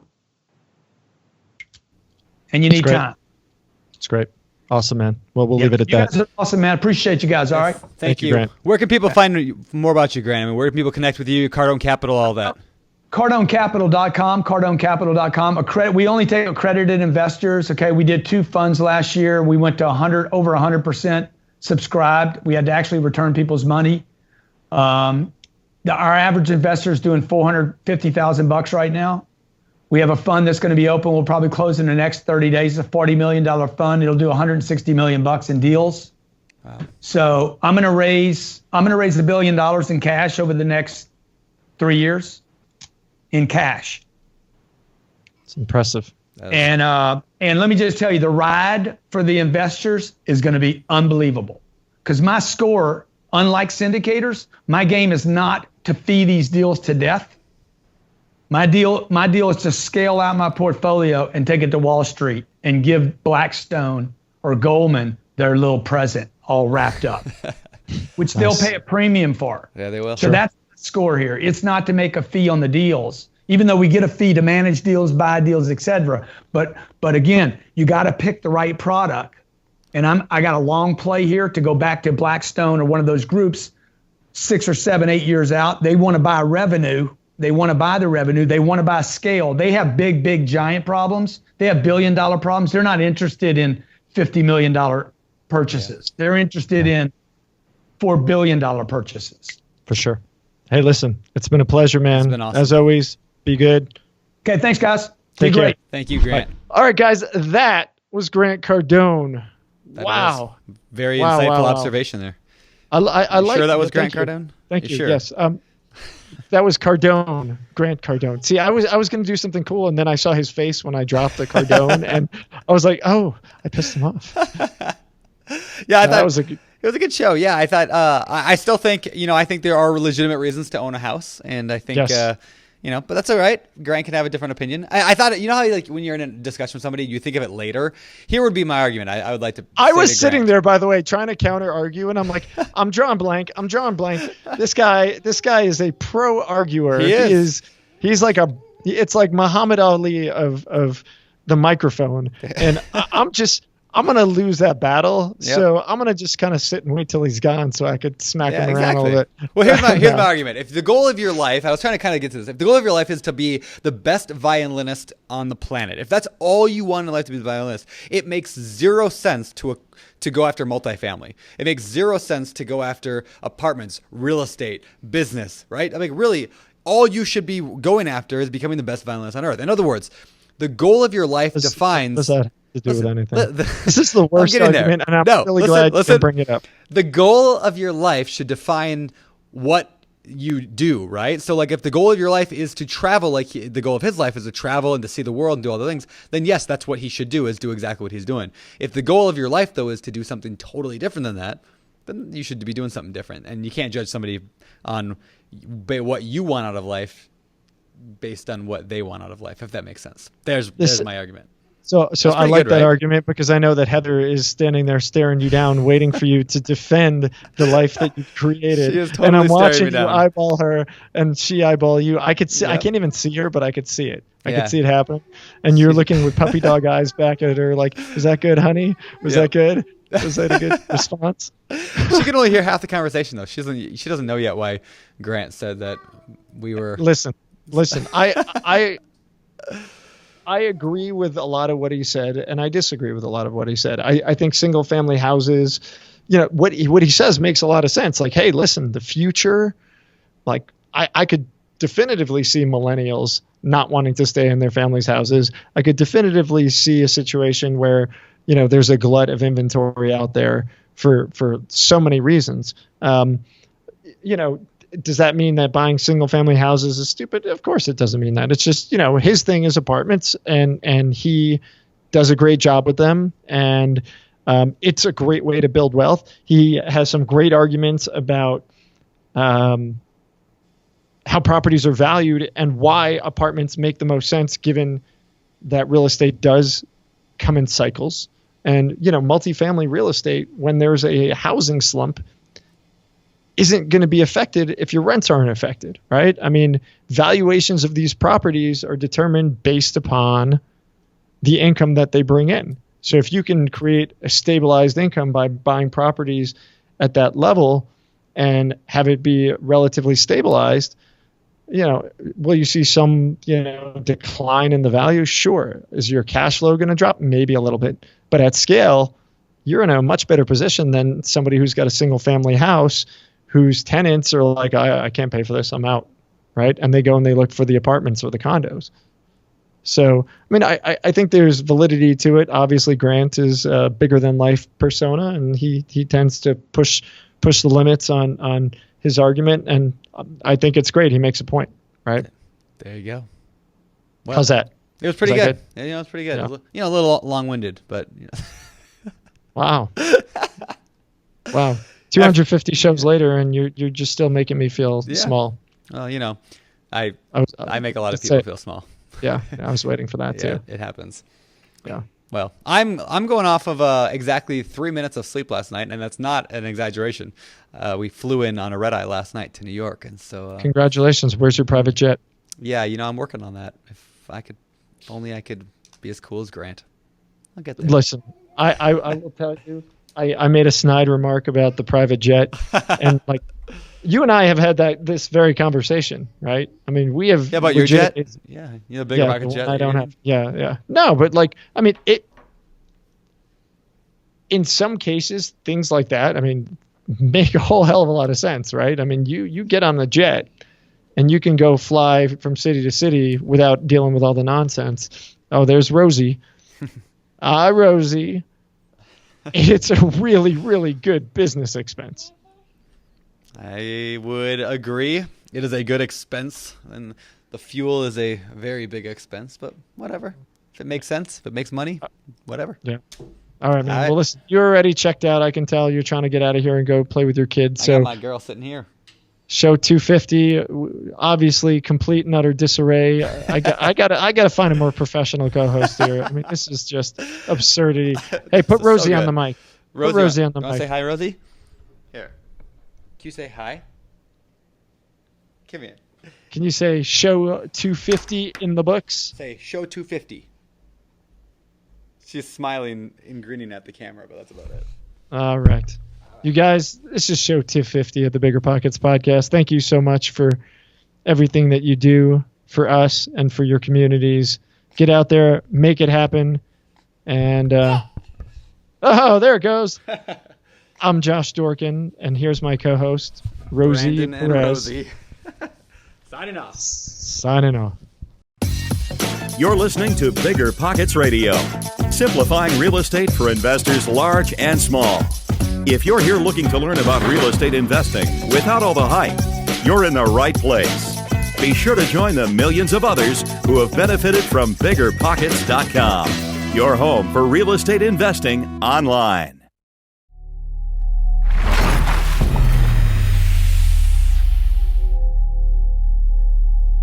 And you need time. It's great. Awesome, man. Well, we'll leave it at that. You guys are awesome, man. Appreciate you guys. All right. Thank you. Grant. Where can people find more about you, Grant? I mean, where can people connect with you? Cardone Capital, all that. CardoneCapital.com, CardoneCapital.com. We only take accredited investors. Okay. We did 2 funds last year. We went to over 100% subscribed. We had to actually return people's money. Our average investor is doing $450,000 right now. We have a fund that's going to be open. We'll probably close in the next 30 days. It's a $40 million fund. It'll do $160 million in deals. Wow. So I'm going to raise $1 billion in cash over the next 3 years in cash. It's impressive. And let me just tell you, the ride for the investors is going to be unbelievable because my score, unlike syndicators, my game is not to fee these deals to death. My deal is to scale out my portfolio and take it to Wall Street and give Blackstone or Goldman their little present all wrapped up, which they'll pay a premium for. Yeah, they will. So that's the score here. It's not to make a fee on the deals, even though we get a fee to manage deals, buy deals, etc. But again, you got to pick the right product. And I got a long play here to go back to Blackstone or one of those groups 6 or 7, 8 years out. They want to buy revenue. They want to buy the revenue. They want to buy scale. They have big, giant problems. They have $1 billion problems. They're not interested in $50 million purchases. They're interested in $4 billion purchases. For sure. Hey, listen, it's been a pleasure, man. It's been awesome. As always, be good. Okay, thanks, guys. Take care. Great. Thank you, Grant. All right, guys, that was Grant Cardone. That wow. Very insightful observation there. I like sure that was Grant Cardone. Cardone? Thank you. Sure? Yes. that was Cardone, Grant Cardone. See, I was going to do something cool, and then I saw his face when I dropped the Cardone, and I was like, oh, I pissed him off. Yeah, I thought that was it was a good show. Yeah, I thought I still think I think there are legitimate reasons to own a house, and I think Yes. but that's all right. Grant can have a different opinion. I thought how like when you're in a discussion with somebody, you think of it later. Here would be my argument. I would like to. I say was to sitting Grant. there, by the way, trying to counter argue, and I'm like, I'm drawing blank. This guy is a pro arguer. He is. He's like it's like Muhammad Ali of the microphone, and I'm going to lose that battle. Yep. So I'm going to just kind of sit and wait till he's gone so I could smack him around a little bit. Well, here's my argument. If the goal of your life, I was trying to kind of get to this. If the goal of your life is to be the best violinist on the planet, if that's all you want in life to be the violinist, it makes zero sense to go after multifamily. It makes zero sense to go after apartments, real estate, business, right? I mean, really, all you should be going after is becoming the best violinist on earth. In other words, the goal of your life defines... What's that to do with anything? This is the worst argument, and I'm really glad you bring it up. The goal of your life should define what you do, right? So like if the goal of your life is to travel, like the goal of his life is to travel and to see the world and do all the things, then yes, that's what he should do, is do exactly what he's doing. If the goal of your life, though, is to do something totally different than that, then you should be doing something different. And you can't judge somebody on what you want out of life based on what they want out of life, if that makes sense. There's my argument. So I like good, that right? argument because I know that Heather is standing there staring you down, waiting for you to defend the life that you created. She is totally and I'm staring watching me you down. eyeball her, and she eyeball you. I could see. I Yep. can't even see her, but I could see it. I Yeah. could see it happen. And you're looking with puppy dog eyes back at her, like, "Was that good, honey? Was Yep. that good? Was that a good response?" She can only hear half the conversation, though. She doesn't know yet why Grant said that we were. Listen. I agree with a lot of what he said, and I disagree with a lot of what he said. I think single family houses, what he says makes a lot of sense. Like, hey, listen, the future, like I could definitively see millennials not wanting to stay in their families' houses. I could definitively see a situation where, there's a glut of inventory out there for so many reasons. Does that mean that buying single family houses is stupid? Of course it doesn't mean that. It's just, his thing is apartments, and he does a great job with them. And it's a great way to build wealth. He has some great arguments about how properties are valued and why apartments make the most sense, given that real estate does come in cycles. And, multifamily real estate, when there's a housing slump, isn't going to be affected if your rents aren't affected, right? I mean, valuations of these properties are determined based upon the income that they bring in. So if you can create a stabilized income by buying properties at that level and have it be relatively stabilized, will you see some, decline in the value? Sure. Is your cash flow going to drop? Maybe a little bit. But at scale, you're in a much better position than somebody who's got a single family house whose tenants are like, I can't pay for this, I'm out, right? And they go and they look for the apartments or the condos. So, I mean, I think there's validity to it. Obviously, Grant is a bigger than life persona, and he tends to push the limits on his argument, and I think it's great. He makes a point, right? There you go. Well, how's that? It was pretty Was good. that Yeah, it was pretty good. Yeah. It was, a little long-winded, but Wow. Wow. 250 shows later, and you're just still making me feel small. Well, I make a lot of Just people say- feel small. Yeah, I was waiting for that Yeah, too. it happens. Yeah. Well, I'm going off of exactly 3 minutes of sleep last night, and that's not an exaggeration. We flew in on a red eye last night to New York, and so Congratulations. Where's your private jet? yeah, I'm working on that. If only I could be as cool as Grant. I'll get there. Listen, I will tell you, I made a snide remark about the private jet, and like you and I have had this very conversation, right? I mean, we have. Yeah, about your jet. legit- Yeah, bigger Yeah, rocket the jet. one I don't have. Yeah. No, but like, I mean, in some cases, things like that, I mean, make a whole hell of a lot of sense, right? I mean, you get on the jet and you can go fly from city to city without dealing with all the nonsense. Oh, there's Rosie. Rosie. It's a really, really good business expense. I would agree. It is a good expense, and the fuel is a very big expense, but whatever. If it makes sense, if it makes money, whatever. Yeah. All right, man. Well, listen, you're already checked out. I can tell you're trying to get out of here and go play with your kids. I got my girl sitting here. Show 250, obviously complete and utter disarray. I gotta find a more professional co-host here. I mean, this is just absurdity. Hey, put Rosie on the mic. Put Rosie on the mic. Want to say hi, Rosie? Here. Can you say hi? Come here. Can you say show 250 in the books? Say show 250. She's smiling and grinning at the camera, but that's about it. All right. You guys, this is show 250 of the Bigger Pockets podcast. Thank you so much for everything that you do for us and for your communities. Get out there, make it happen. And, oh, there it goes. I'm Josh Dorkin, and here's my co-host, Rosie Brandon and Perez. Rosie. Signing off. Signing off. You're listening to Bigger Pockets Radio, simplifying real estate for investors large and small. If you're here looking to learn about real estate investing without all the hype, you're in the right place. Be sure to join the millions of others who have benefited from BiggerPockets.com, your home for real estate investing online.